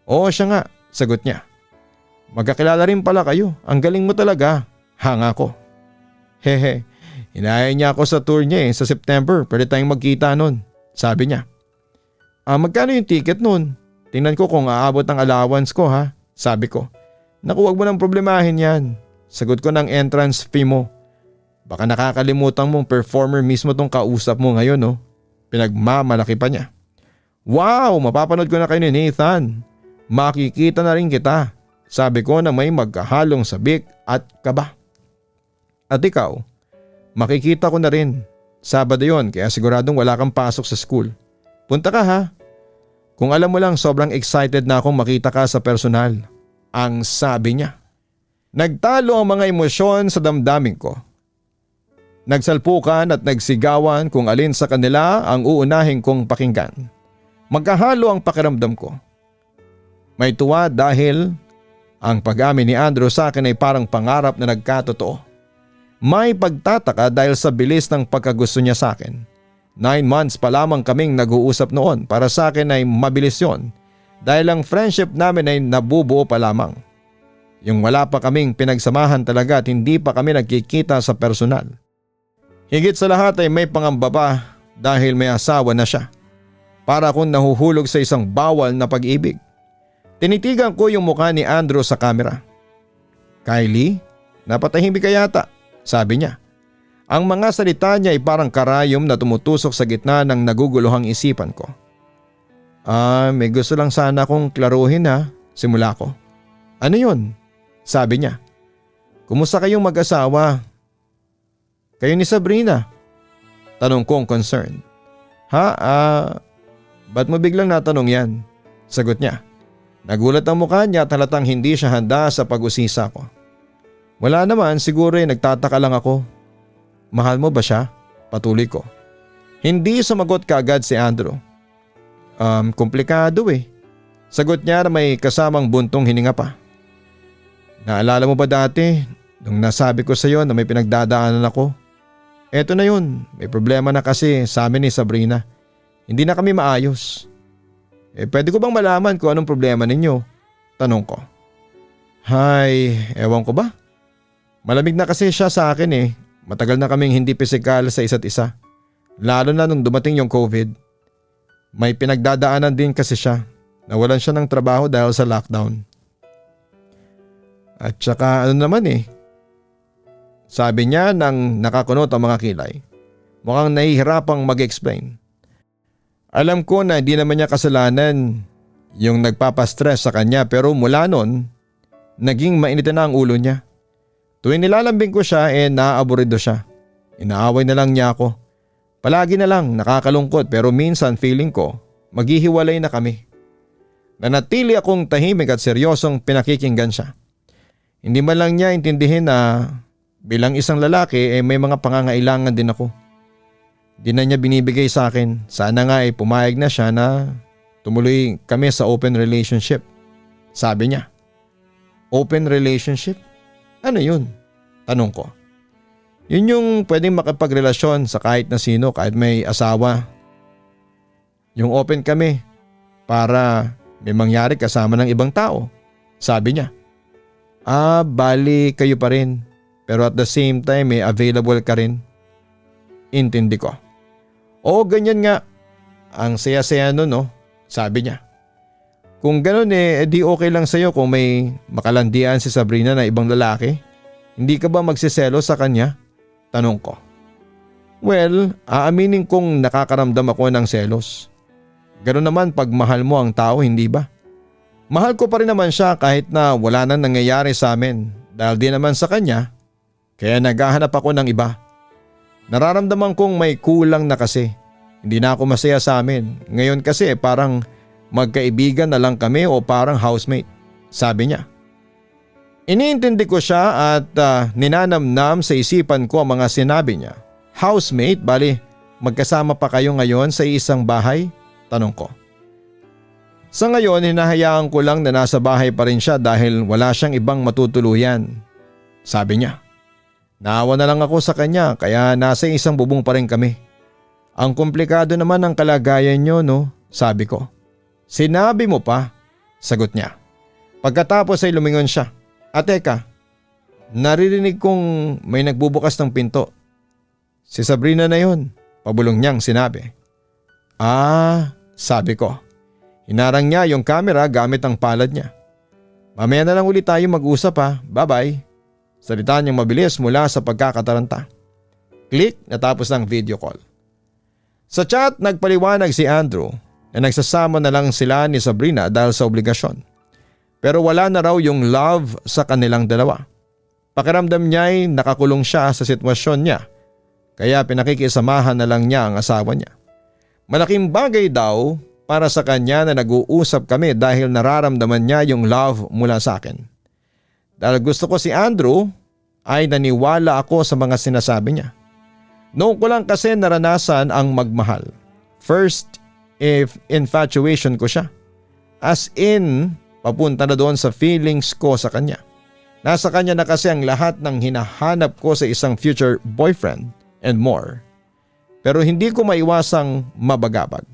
S1: Oo, siya nga, sagot niya. Magkakilala rin pala kayo, ang galing mo talaga, hanga ko. Hehe, inaya niya ako sa tour niya sa September, pwede tayong magkita nun, sabi niya. Magkano yung ticket nun? Tingnan ko kung aabot ang allowance ko sabi ko. Naku, wag mo nang problemahin yan, sagot ko ng entrance fee mo. Baka nakakalimutan mong performer mismo tong kausap mo ngayon Pinagmamalaki pa niya. Wow, mapapanood ko na kayo ni Nathan. Makikita na rin kita, sabi ko na may magkahalong sabik at kaba. At ikaw, makikita ko na rin. Sabado yon kaya siguradong wala kang pasok sa school. Punta ka Kung alam mo lang sobrang excited na akong makita ka sa personal. Ang sabi niya. Nagtalo ang mga emosyon sa damdamin ko. Nagsalpukan at nagsigawan kung alin sa kanila ang uunahin kong pakinggan. Magkahalo ang pakiramdam ko. May tuwa dahil ang pag-amin ni Andrew sa akin ay parang pangarap na nagkatotoo. May pagtataka dahil sa bilis ng pagkagusto niya sa akin. 9 months pa lamang kaming nag-uusap noon, para sa akin ay mabilis yon dahil ang friendship namin ay nabubuo pa lamang. Yung wala pa kaming pinagsamahan talaga at hindi pa kami nagkikita sa personal. Higit sa lahat ay may pangamba pa dahil may asawa na siya. Para akong nahuhulog sa isang bawal na pag-ibig. Tinitigan ko yung mukha ni Andrew sa kamera. Kylie, napatahimik ka yata, sabi niya. Ang mga salita niya ay parang karayom na tumutusok sa gitna ng naguguluhang isipan ko. May gusto lang sana akong klaruhin simula ko. Ano yun? Sabi niya. Kumusta kayong mag-asawa? Kayo ni Sabrina? Tanong kong concerned. Ba't mo biglang natanong yan? Sagot niya. Nagulat ang mukha niya at halatang hindi siya handa sa pag-usisa ko. Wala naman, siguro nagtataka lang ako. Mahal mo ba siya? Patuloy ko. Hindi sumagot kaagad si Andrew. Komplikado Sagot niya na may kasamang buntong hininga pa. Naalala mo ba dati nung nasabi ko sa iyo na may pinagdadaanan ako? Eto na yun, may problema na kasi sa amin ni Sabrina. Hindi na kami maayos. Pwede ko bang malaman kung anong problema ninyo? Tanong ko. Hay, ewan ko ba? Malamig na kasi siya sa akin Matagal na kaming hindi pisikal sa isa't isa. Lalo na nung dumating yung COVID. May pinagdadaanan din kasi siya. Nawalan siya ng trabaho dahil sa lockdown. At saka Sabi niya nang nakakunot ang mga kilay. Mukhang nahihirapang mag-explain. Alam ko na hindi naman niya kasalanan yung nagpapastress sa kanya pero mula noon, naging mainit na ang ulo niya. Tuwing nilalambing ko siya naaaburido siya. Inaaway na lang niya ako. Palagi na lang nakakalungkot pero minsan feeling ko maghihiwalay na kami. Nanatili akong tahimik at seryosong pinakikinggan siya. Hindi man lang niya intindihin na bilang isang lalaki may mga pangangailangan din ako. Di na niya binibigay sa akin. Sana nga pumayag na siya na tumuloy kami sa open relationship. Sabi niya. Open relationship? Ano yun? Tanong ko. Yun yung pwedeng makipagrelasyon sa kahit na sino kahit may asawa. Yung open kami para may mangyari kasama ng ibang tao. Sabi niya. Bali kayo pa rin pero at the same time may available ka rin. Intindi ko. Oo, ganyan nga. Ang saya-saya nun, no? Sabi niya. Kung ganun di okay lang sa'yo kung may makalandian si Sabrina na ibang lalaki. Hindi ka ba magsiselo sa kanya? Tanong ko. Well, aaminin kong nakakaramdam ako ng selos. Ganun naman pag mahal mo ang tao, hindi ba? Mahal ko pa rin naman siya kahit na wala nang nangyayari sa amin dahil di naman sa kanya, kaya naghahanap ako ng iba. Nararamdaman kong may kulang na kasi. Hindi na ako masaya sa amin. Ngayon kasi parang magkaibigan na lang kami o parang housemate. Sabi niya. Iniintindi ko siya at ninanamnam sa isipan ko ang mga sinabi niya. Housemate, bali magkasama pa kayo ngayon sa isang bahay? Tanong ko. Sa ngayon hinahayaan ko lang na nasa bahay pa rin siya dahil wala siyang ibang matutuluyan. Sabi niya. Naawa na lang ako sa kanya kaya nasa isang bubong pa rin kami. Ang komplikado naman ang kalagayan niyo, no? Sabi ko. Sinabi mo pa? Sagot niya. Pagkatapos ay lumingon siya. Teka, naririnig kong may nagbubukas ng pinto. Si Sabrina na yun, pabulong niyang sinabi. Sabi ko. Hinarang niya yung camera gamit ang palad niya. Mamaya na lang ulit tayo mag-usap ha, bye-bye. Salita niyang mabilis mula sa pagkakataranta. Click, natapos ng video call. Sa chat nagpaliwanag si Andrew na nagsasama na lang sila ni Sabrina dahil sa obligasyon. Pero wala na raw yung love sa kanilang dalawa. Pakiramdam niya ay nakakulong siya sa sitwasyon niya kaya pinakikisamahan na lang niya ang asawa niya. Malaking bagay daw para sa kanya na nag-uusap kami dahil nararamdaman niya yung love mula sa akin. Dahil gusto ko si Andrew ay naniwala ako sa mga sinasabi niya. Noon ko lang kasi naranasan ang magmahal. First, if infatuation ko siya. As in, papunta na doon sa feelings ko sa kanya. Nasa kanya na kasi ang lahat ng hinahanap ko sa isang future boyfriend and more. Pero hindi ko maiwasang mabagabag.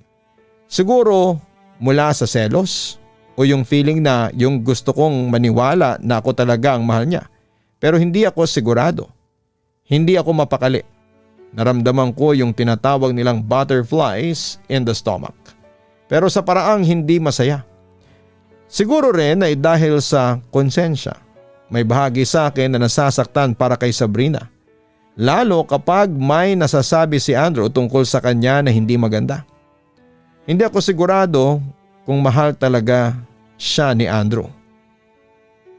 S1: Siguro mula sa selos o yung feeling na yung gusto kong maniwala na ako talaga ang mahal niya. Pero hindi ako sigurado. Hindi ako mapakali. Naramdaman ko yung tinatawag nilang butterflies in the stomach. Pero sa paraang hindi masaya. Siguro rin ay dahil sa konsensya. May bahagi sa akin na nasasaktan para kay Sabrina. Lalo kapag may nasasabi si Andrew tungkol sa kanya na hindi maganda. Hindi ako sigurado kung mahal talaga siya ni Andrew.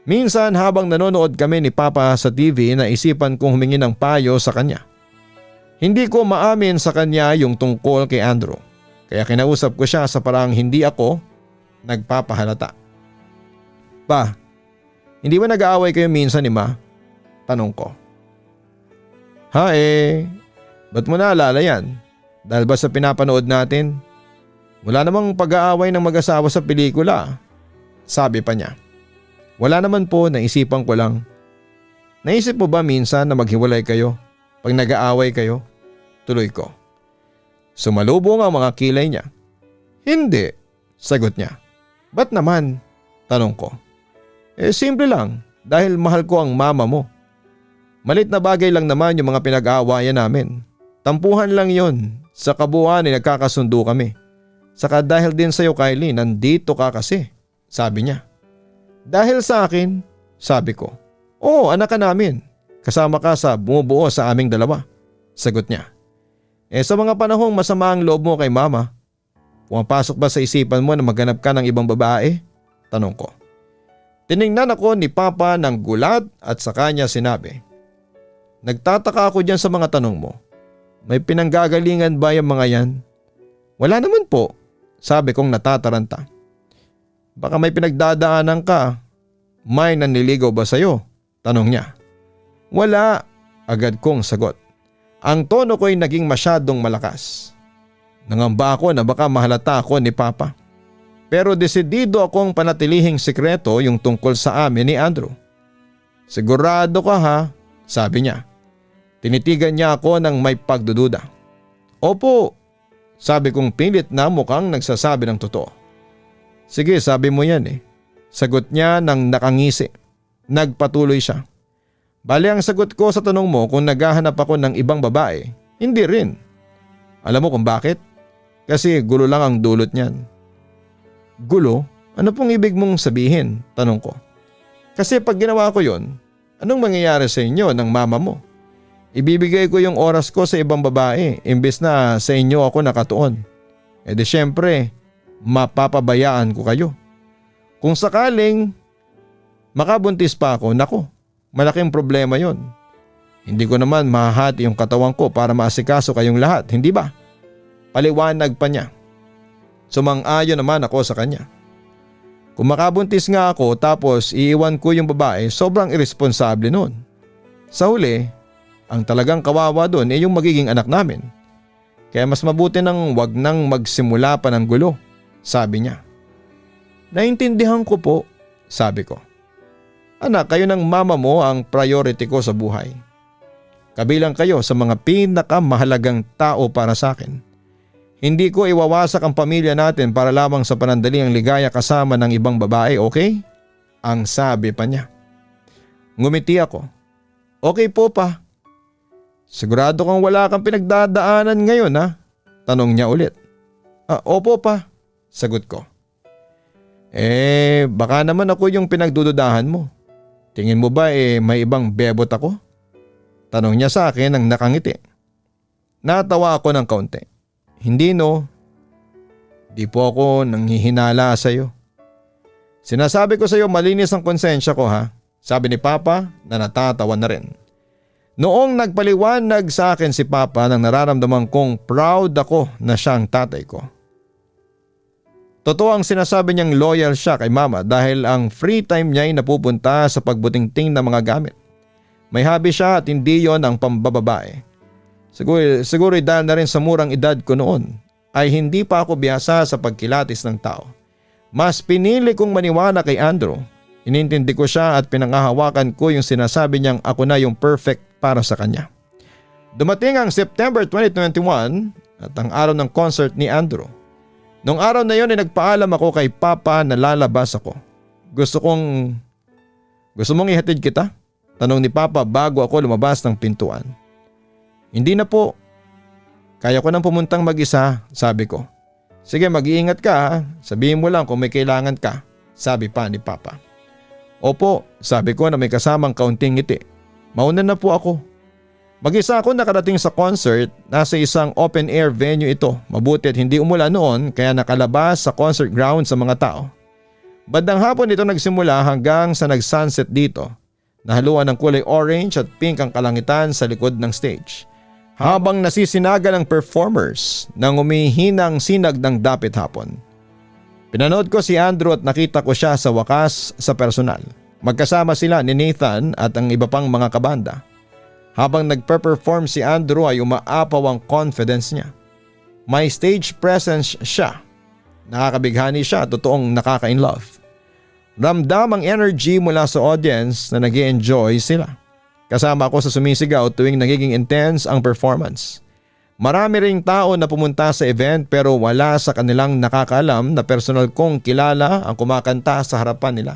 S1: Minsan habang nanonood kami ni Papa sa TV naisipan kong humingi ng payo sa kanya. Hindi ko maamin sa kanya yung tungkol kay Andrew. Kaya kinausap ko siya sa parang hindi ako nagpapahalata. Pa, hindi ba nag-aaway kayo minsan ni Ma? Tanong ko. Ba't mo naalala yan? Dahil ba sa pinapanood natin? Wala namang pag-aaway ng mag-asawa sa pelikula. Sabi pa niya. Wala naman po, naisipan ko lang. Naisip mo ba minsan na maghiwalay kayo pag nag-aaway kayo? Tuloy ko. Sumalubong ang mga kilay niya. Hindi, sagot niya. Ba't naman? Tanong ko. Simple lang, dahil mahal ko ang mama mo. Malit na bagay lang naman yung mga pinag-aawayan namin. Tampuhan lang yon. Sa kabuuan ay nagkakasundo kami. Saka dahil din sa'yo Kylie, nandito ka kasi. Sabi niya. Dahil sa akin? Sabi ko. Oo, anak ka namin. kasama ka sa bumubuo sa aming dalawa. Sagot niya. Sa mga panahong masama ang loob mo kay mama, pumapasok ba sa isipan mo na maghanap ka ng ibang babae? Tanong ko. Tiningnan ako ni Papa ng gulat at sa kanya sinabi, nagtataka ako dyan sa mga tanong mo. May pinanggagalingan ba yung mga yan? Wala naman po, sabi kong natataranta. Baka may pinagdadaanan ka. May nanliligaw ba sa'yo? Tanong niya. Wala, agad kong sagot. Ang tono ko'y naging masyadong malakas. Nangamba ako na baka mahalata ako ni Papa. Pero desidido akong panatilihing sikreto yung tungkol sa amin ni Andrew. Sigurado ka ha? Sabi niya. Tinitigan niya ako ng may pagdududa. Opo, sabi kong pilit na mukhang nagsasabi ng totoo. Sige, sabi mo yan eh. Sagot niya nang nakangisi. Nagpatuloy siya. Bali ang sagot ko sa tanong mo kung naghahanap ako ng ibang babae, hindi rin. Alam mo kung bakit? Kasi gulo lang ang dulot niyan. Gulo? Ano pong ibig mong sabihin? Tanong ko. Kasi pag ginawa ko yon, anong mangyayari sa inyo ng mama mo? Ibibigay ko yung oras ko sa ibang babae imbes na sa inyo ako nakatuon. E di syempre, mapapabayaan ko kayo. Kung sakaling makabuntis pa ako, nako, malaking problema yon. Hindi ko naman mahahati yung katawan ko para maasikaso kayong lahat, hindi ba? Paliwanag pa niya. Sumang-ayon naman ako sa kanya. Kung makabuntis nga ako tapos iiwan ko yung babae, sobrang irresponsable nun. Sa huli, ang talagang kawawa doon ay yung magiging anak namin. Kaya mas mabuti nang wag nang magsimula pa ng gulo, sabi niya. Naintindihan ko po, sabi ko. Anak, kayo ng mama mo ang priority ko sa buhay. Kabilang kayo sa mga pinakamahalagang tao para sa akin. Hindi ko iwawasak ang pamilya natin para lamang sa panandaliang ligaya kasama ng ibang babae, okay? Ang sabi pa niya. Ngumiti ako. Okay po pa. Sigurado kang wala kang pinagdadaanan ngayon ha? Tanong niya ulit. Opo pa, sagot ko. Baka naman ako yung pinagdududahan mo. Tingin mo ba may ibang bebot ako? Tanong niya sa akin nang nakangiti. Natawa ako ng kaunti. Hindi no. Di po ako nanghihinala sa iyo. Sinasabi ko sa iyo malinis ang konsensya ko ha. Sabi ni Papa na natatawa na rin. Noong nagpaliwanag sa akin si Papa nang nararamdaman kong proud ako na siyang tatay ko. Totoo ang sinasabi niyang loyal siya kay Mama dahil ang free time niya ay napupunta sa pagbutingting ng mga gamit. May hobby siya at hindi yon ang pambababae. Siguro dahil na rin sa murang edad ko noon ay hindi pa ako biyasa sa pagkilatis ng tao. Mas pinili kong maniwala kay Andrew. Inintindi ko siya at pinangahawakan ko yung sinasabi niyang ako na yung perfect para sa kanya. Dumating ang September 2021 at ang araw ng concert ni Andrew. Nung araw na yon ay nagpaalam ako kay Papa na lalabas ako. Gusto mong ihatid kita? Tanong ni Papa bago ako lumabas ng pintuan. Hindi na po. Kaya ko nang pumuntang mag-isa, sabi ko. Sige, mag-iingat ka ha. Sabihin mo lang kung may kailangan ka, sabi pa ni Papa. Opo, sabi ko na may kasamang kaunting ngiti. Mauna na po ako. Mag-isa ako nakarating sa concert, nasa isang open air venue ito. Mabuti at hindi umulan noon kaya nakalabas sa concert ground sa mga tao. Bandang hapon ito nagsimula hanggang sa nag-sunset dito. Nahaluan ng kulay orange at pink ang kalangitan sa likod ng stage. Habang nasisinaga ng performers nang umihinang sinag ng dapit hapon. Pinanood ko si Andrew at nakita ko siya sa wakas sa personal. Magkasama sila ni Nathan at ang iba pang mga kabanda. Habang nagpe-perform si Andrew ay umaapaw ang confidence niya. May stage presence siya. Nakakabighani siya, totoong nakaka-inlove. Ramdam ang energy mula sa audience na nag-i-enjoy sila. Kasama ako sa sumisigaw tuwing nagiging intense ang performance. Marami ring tao na pumunta sa event pero wala sa kanilang nakakaalam na personal kong kilala ang kumakanta sa harapan nila.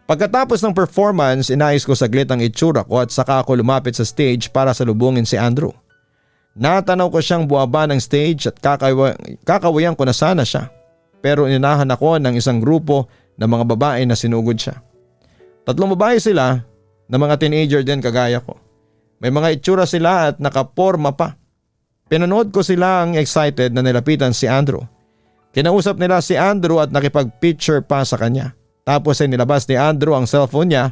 S1: Pagkatapos ng performance, inayos ko saglit ang itsura ko at saka ako lumapit sa stage para salubungin si Andrew. Natanaw ko siyang buwaba ng stage at kakawayan ko na sana siya. Pero ininahan ako ng isang grupo ng mga babae na sinugod siya. 3 babae sila, na mga teenager din kagaya ko. May mga itsura sila at nakaporma pa. Pinanood ko silang excited na nilapitan si Andrew. Kinausap nila si Andrew at nakipag-picture pa sa kanya. Tapos ay nilabas ni Andrew ang cellphone niya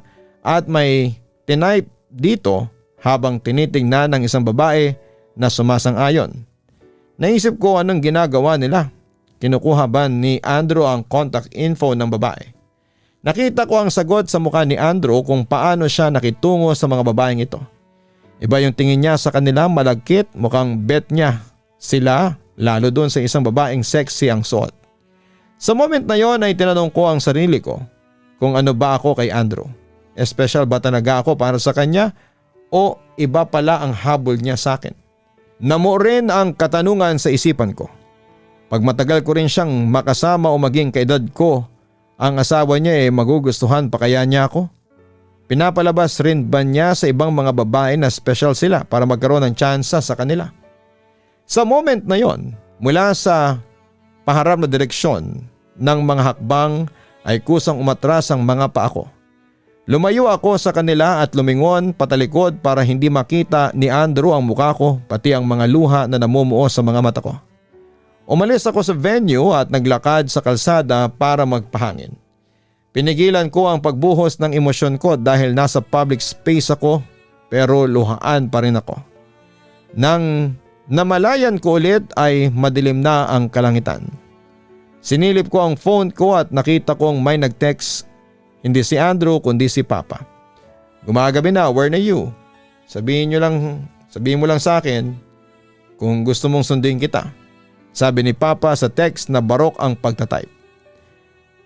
S1: at may tinype dito habang tinitingnan ng isang babae na sumasang-ayon. Naisip ko anong ginagawa nila. Kinukuha ba ni Andrew ang contact info ng babae? Nakita ko ang sagot sa mukha ni Andrew kung paano siya nakitungo sa mga babaeng ito. Iba yung tingin niya sa kanila, malagkit, mukhang bet niya sila lalo doon sa isang babaeng sexy ang suot. Sa moment na yon ay tinanong ko ang sarili ko kung ano ba ako kay Andrew. Espesyal ba talaga ako para sa kanya o iba pala ang habol niya sa akin? Namuo rin ang katanungan sa isipan ko. Pag matagal ko rin siyang makasama o maging kaedad ko, ang asawa niya magugustuhan pa kaya niya ako? Pinapalabas rin ba niya sa ibang mga babae na special sila para magkaroon ng tsansa sa kanila? Sa moment na yon, mula sa paharap na direksyon ng mga hakbang ay kusang umatras ang mga paa ko. Lumayo ako sa kanila at lumingon patalikod para hindi makita ni Andrew ang mukha ko pati ang mga luha na namumuo sa mga mata ko. Umalis ako sa venue at naglakad sa kalsada para magpahangin. Pinigilan ko ang pagbuhos ng emosyon ko dahil nasa public space ako pero luhaan pa rin ako. Nang namalayan ko ulit ay madilim na ang kalangitan. Sinilip ko ang phone ko at nakita kong may nag-text. Hindi si Andrew kundi si Papa. Gumagabi na, where na you? Sabihin mo lang sa akin kung gusto mong sundin kita. Sabi ni Papa sa text na barok ang pagtatype.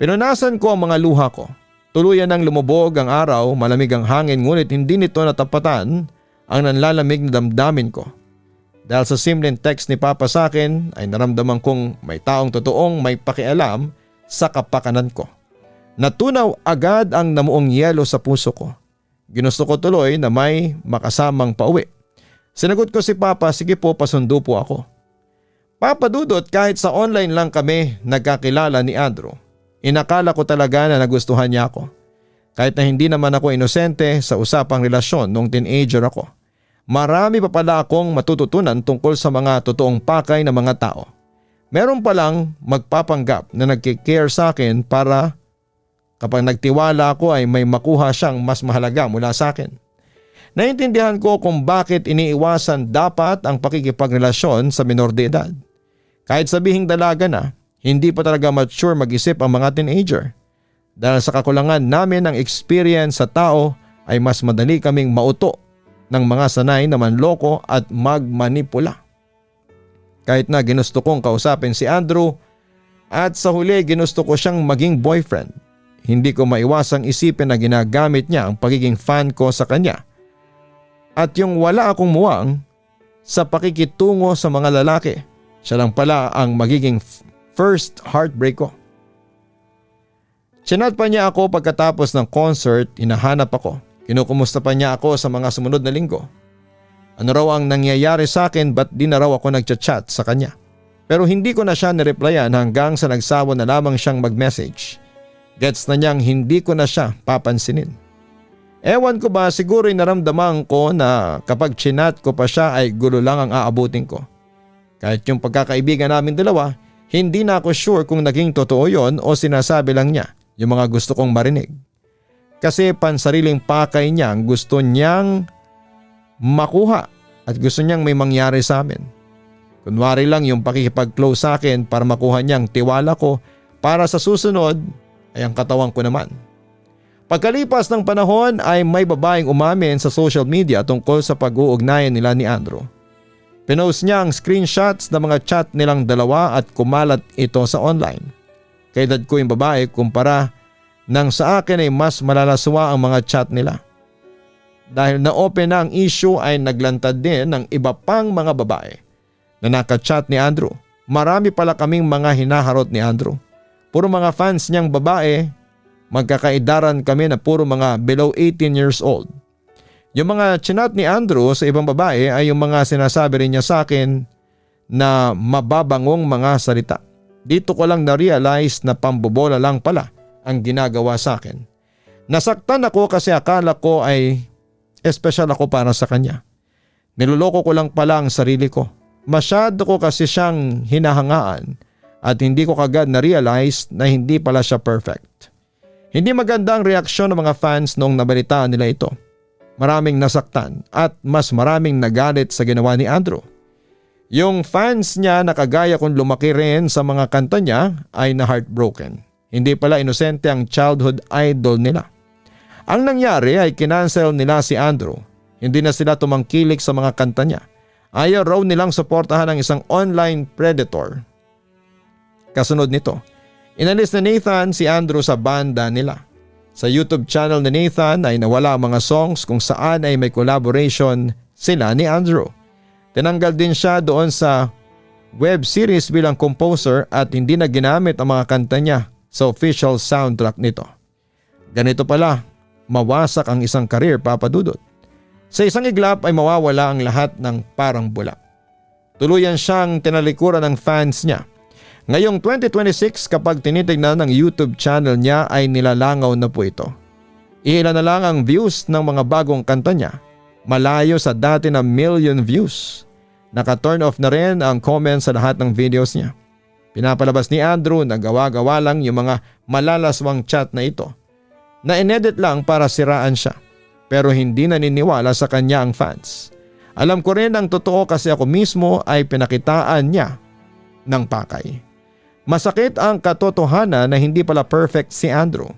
S1: Pinunasan ko ang mga luha ko. Tuluyan nang lumubog ang araw, malamig ang hangin ngunit hindi nito natapatan ang nanlalamig na damdamin ko. Dahil sa simpleng text ni Papa sa akin ay naramdaman kong may taong totoong may pakialam sa kapakanan ko. Natunaw agad ang namuong yelo sa puso ko. Ginusto ko tuloy na may makasamang pauwi. Sinagot ko si Papa, sige po, pasundo po ako. Papa Dudot, kahit sa online lang kami nagkakilala ni Andrew, inakala ko talaga na nagustuhan niya ako. Kahit na hindi naman ako inosente sa usapang relasyon nung teenager ako. Marami pa pala akong matututunan tungkol sa mga totoong pakay ng mga tao. Meron palang magpapanggap na nagkikare sa akin para kapag nagtiwala ako ay may makuha siyang mas mahalaga mula sa akin. Naintindihan ko kung bakit iniiwasan dapat ang pakikipagrelasyon sa minor de edad. Kahit sabihing dalaga na, hindi pa talaga mature mag-isip ang mga teenager. Dahil sa kakulangan namin ng experience sa tao ay mas madali kaming mauto ng mga sanay na manloko at magmanipula. Kahit na ginusto kong kausapin si Andrew at sa huli ginusto ko siyang maging boyfriend, hindi ko maiwasang isipin na ginagamit niya ang pagiging fan ko sa kanya at yung wala akong muwang sa pakikitungo sa mga lalaki. Siya lang pala ang magiging first heartbreak ko. Chinat pa niya ako pagkatapos ng concert, hinahanap ako. Kinukumusta pa niya ako sa mga sumunod na linggo. Ano raw ang nangyayari sa akin, ba't di na raw ako nagchat-chat sa kanya? Pero hindi ko na siya nireplyan hanggang sa nagsawa na lamang siyang mag-message. Gets na niyang hindi ko na siya papansinin. Ewan ko ba, siguro'y naramdaman ko na kapag chinat ko pa siya ay gulo lang ang aabutin ko. Kahit yung pagkakaibigan namin dalawa, hindi na ako sure kung naging totoo yon o sinasabi lang niya yung mga gusto kong marinig. Kasi pansariling pakay niya ang gusto niyang makuha at gusto niyang may mangyari sa amin. Kunwari lang yung pakikipag-close sa akin para makuha niyang tiwala ko para sa susunod ay ang katawan ko naman. Pagkalipas ng panahon ay may babaeng umamin sa social media tungkol sa pag-uugnayan nila ni Andrew. Pinost niya ang screenshots ng mga chat nilang dalawa at kumalat ito sa online. Kaedad ko yung babae kumpara nang sa akin ay mas malalaswa ang mga chat nila. Dahil na-open na ang issue ay naglantad din ng iba pang mga babae na nakachat ni Andrew. Marami pala kaming mga hinaharot ni Andrew. Puro mga fans niyang babae, magkakaidaran kami na puro mga below 18 years old. Yung mga chinat ni Andrew sa ibang babae ay yung mga sinasabi rin niya sa akin na mababangong mga salita. Dito ko lang na-realize na pambobola lang pala ang ginagawa sa akin. Nasaktan ako kasi akala ko ay espesyal ako para sa kanya. Niloloko ko lang pala ang sarili ko. Masyado ko kasi siyang hinahangaan at hindi ko kagad na-realize na hindi pala siya perfect. Hindi maganda ang reaksyon ng mga fans noong nabalitaan nila ito. Maraming nasaktan at mas maraming nagalit sa ginawa ni Andrew. Yung fans niya na kagaya kung lumaki rin sa mga kanta niya ay na-heartbroken. Hindi pala inosente ang childhood idol nila. Ang nangyari ay kinancel nila si Andrew. Hindi na sila tumangkilik sa mga kanta niya. Ayaw raw nilang suportahan ang isang online predator. Kasunod nito, inalis ni Nathan si Andrew sa banda nila. Sa YouTube channel ni Nathan ay nawala ang mga songs kung saan ay may collaboration sila ni Andrew. Tinanggal din siya doon sa web series bilang composer at hindi na ginamit ang mga kanta niya sa official soundtrack nito. Ganito pala, mawasak ang isang career, Papa Dudut. Sa isang iglap ay mawawala ang lahat ng parang bula. Tuluyan siyang tinalikuran ng fans niya. Ngayong 2026 kapag tinitignan ng YouTube channel niya ay nilalangaw na po ito. Ilan na lang ang views ng mga bagong kanta niya. Malayo sa dati na million views. Naka-turn off na rin ang comments sa lahat ng videos niya. Pinapalabas ni Andrew na gawa-gawa lang yung mga malalaswang chat na ito. Na inedit lang para siraan siya. Pero hindi naniniwala sa kanya ang fans. Alam ko rin ang totoo kasi ako mismo ay pinakitaan niya ng pakay. Masakit ang katotohanan na hindi pala perfect si Andrew.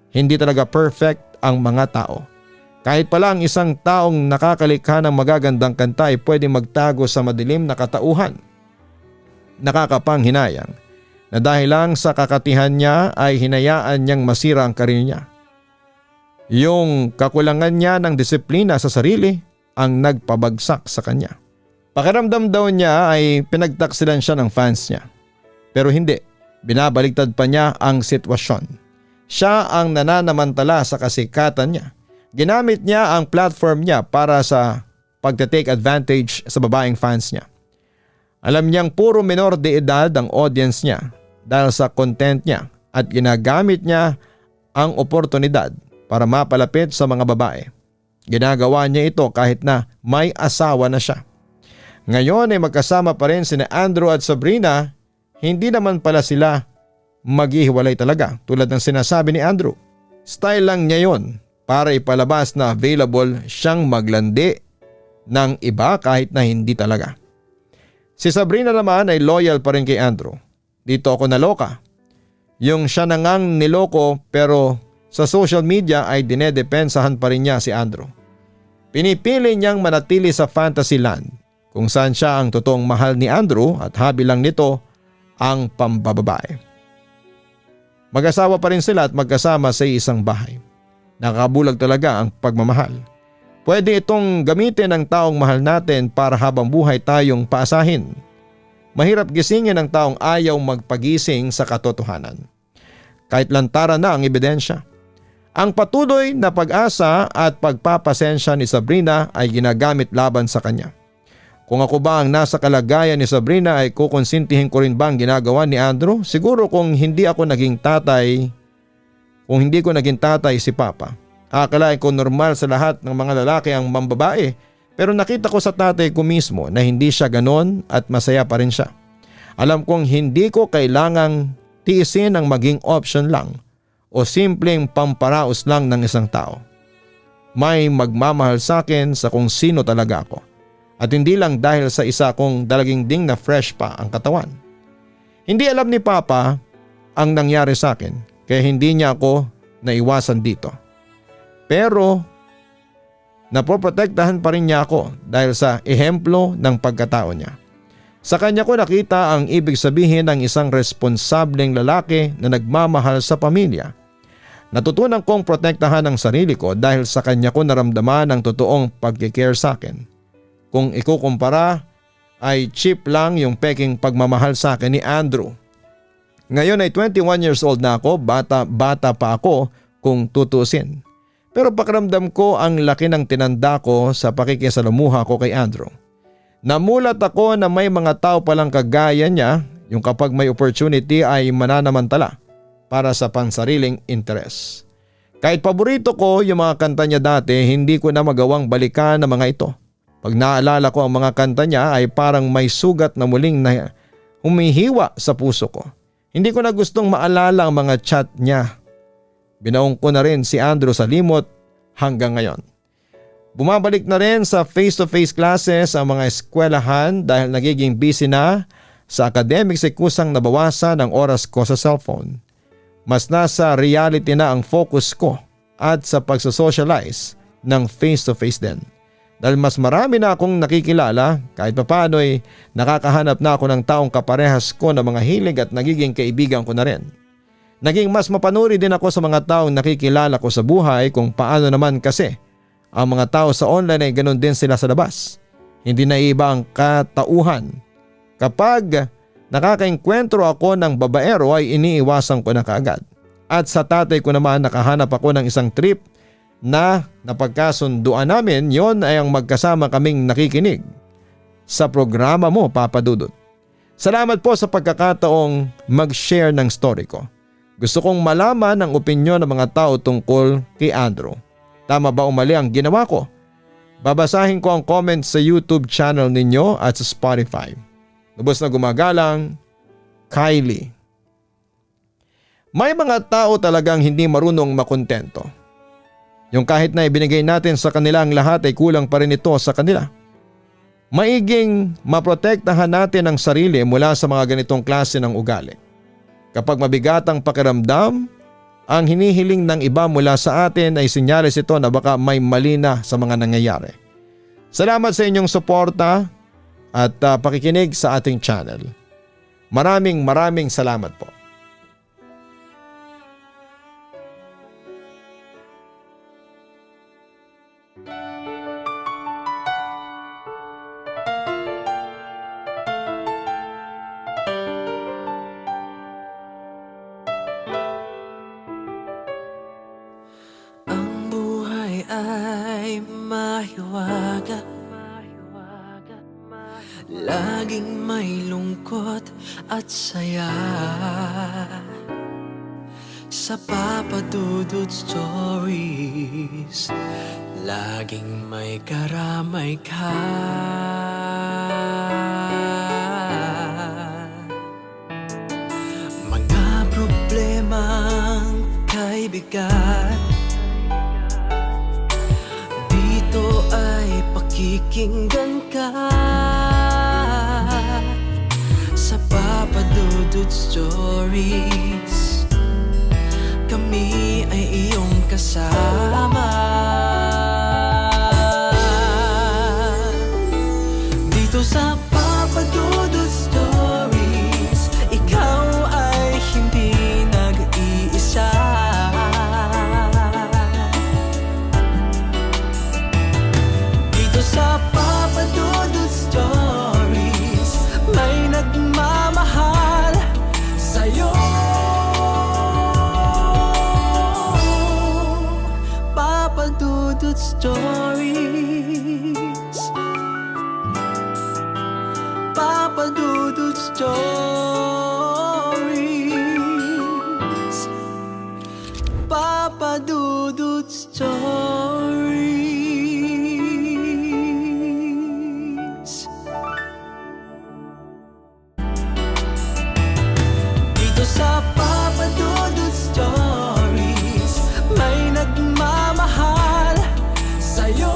S1: Hindi talaga perfect ang mga tao. Kahit pala ang isang taong nakakalikha ng magagandang kanta ay pwedeng magtago sa madilim na katauhan. Nakakapanghinayang na dahil lang sa kakatihan niya ay hinayaan niyang masira ang karir niya. Yung kakulangan niya ng disiplina sa sarili ang nagpabagsak sa kanya. Pakiramdam daw niya ay pinagtaksilan siya ng fans niya. Pero hindi, binabaligtad pa niya ang sitwasyon. Siya ang nananamantala sa kasikatan niya. Ginamit niya ang platform niya para sa pagte-take advantage sa babaeng fans niya. Alam niyang puro menor de edad ang audience niya dahil sa content niya at ginagamit niya ang oportunidad para mapalapit sa mga babae. Ginagawa niya ito kahit na may asawa na siya. Ngayon ay magkasama pa rin sina Andrew at Sabrina. Hindi naman pala sila maghihiwalay talaga tulad ng sinasabi ni Andrew. Style lang niya yon para ipalabas na available siyang maglandi ng iba kahit na hindi talaga. Si Sabrina naman ay loyal pa rin kay Andrew. Dito ako naloka. Yung siya na ngang niloko pero sa social media ay dinedepensahan pa rin niya si Andrew. Pinipili niyang manatili sa fantasy land kung saan siya ang totoong mahal ni Andrew at habi lang nito ang pambababae. Mag-asawa pa rin sila at magkasama sa isang bahay. Nakabulag talaga ang pagmamahal. Pwede itong gamitin ng taong mahal natin para habang buhay tayong paasahin. Mahirap gisingin ang taong ayaw magpagising sa katotohanan. Kahit lantaran na ang ebidensya. Ang patuloy na pag-asa at pagpapasensya ni Sabrina ay ginagamit laban sa kanya. Kung ako ba ang nasa kalagayan ni Sabrina ay kukonsintihin ko rin ba ang ginagawa ni Andrew? Siguro kung hindi ko naging tatay si Papa. Akalain ko normal sa lahat ng mga lalaki ang mambabae pero nakita ko sa tatay ko mismo na hindi siya ganon at masaya pa rin siya. Alam kong hindi ko kailangang tiisin ang maging option lang o simpleng pamparaos lang ng isang tao. May magmamahal sa akin sa kung sino talaga ako. At hindi lang dahil sa isa kong dalaging ding na fresh pa ang katawan. Hindi alam ni Papa ang nangyari sa akin kaya hindi niya ako naiwasan dito. Pero napoprotektahan pa rin niya ako dahil sa ehemplo ng pagkatao niya. Sa kanya ko nakita ang ibig sabihin ng isang responsableng lalaki na nagmamahal sa pamilya. Natutunan kong protektahan ang sarili ko dahil sa kanya ko naramdaman ang totoong pagkikare sa akin. Kung ikukumpara ay cheap lang yung peking pagmamahal sa akin ni Andrew. Ngayon ay 21 years old na ako, bata pa ako kung tutusin. Pero pakiramdam ko ang laki ng tinanda ko sa pakikisalamuha ko kay Andrew. Namulat ako na may mga tao palang kagaya niya yung kapag may opportunity ay mananamantala para sa pansariling interes. Kahit paborito ko yung mga kanta niya dati, hindi ko na magawang balikan ang mga ito. Pag naalala ko ang mga kanta niya ay parang may sugat na muling na humihiwa sa puso ko. Hindi ko na gustong maalala ang mga chat niya. Binaong ko na rin si Andrew sa limot hanggang ngayon. Bumabalik na rin sa face-to-face classes ang mga eskwelahan dahil nagiging busy na sa academics ay kusang nabawasan ang oras ko sa cellphone. Mas nasa reality na ang focus ko at sa pagsosocialize ng face-to-face din. Dahil mas marami na akong nakikilala, kahit papaano ay nakakahanap na ako ng taong kaparehas ko na mga hilig at nagiging kaibigan ko na rin. Naging mas mapanuri din ako sa mga taong nakikilala ko sa buhay kung paano naman kasi ang mga tao sa online ay ganoon din sila sa labas. Hindi na iba ang katauhan. Kapag nakakaengkwentro ako ng babaero ay iniiwasan ko na kaagad. At sa tatay ko naman nakahanap ako ng isang trip na napagkasunduan namin, yon ay ang magkasama kaming nakikinig sa programa mo, Papa Dudut. Salamat po sa pagkakataong mag-share ng story ko. Gusto kong malaman ang opinyon ng mga tao tungkol kay Andrew. Tama ba o mali ang ginawa ko? Babasahin ko ang comments sa YouTube channel ninyo at sa Spotify. Lubos na gumagalang, Kylie. May mga tao talagang hindi marunong makontento. Yung kahit na ibinigay natin sa kanila ang lahat ay kulang pa rin ito sa kanila. Maiging maprotektahan natin ang sarili mula sa mga ganitong klase ng ugali. Kapag mabigat ang pakiramdam, ang hinihiling ng iba mula sa atin ay senyales ito na baka may mali na sa mga nangyayari. Salamat sa inyong suporta at pakikinig sa ating channel. Maraming salamat po.
S2: Laging may lungkot at saya sa Papa Dudut Stories. Laging may karamay ka. Mga problemang kaibigan, dito ay pakikinggan ka. Sa Papa Dudut Stories, kami ay iyong kasama. Dito sa Papa Dudut Stories, ikaw ay hindi nag-iisa. Dito sa Papa Dudut Stories, may nagmamahal sa'yo. Papa Dudut Stories, Papa Dudut Stories, Papa Dudut Stories. Dito sa Papa Dudut Stories, may nagmamahal sa'yo.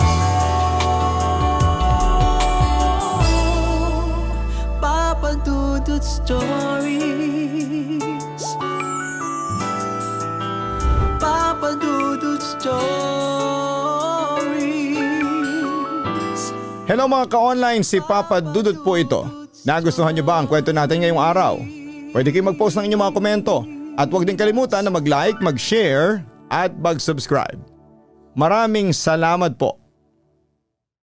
S2: Papa Dudut Stories, Papa Dudut Stories.
S1: Hello mga ka-online, si Papa Dudut po ito. Nagustuhan niyo ba ang kwento natin ngayong araw? Pwede kayo mag-post ng inyong mga komento at huwag din kalimutan na mag-like, mag-share at mag-subscribe. Maraming salamat po.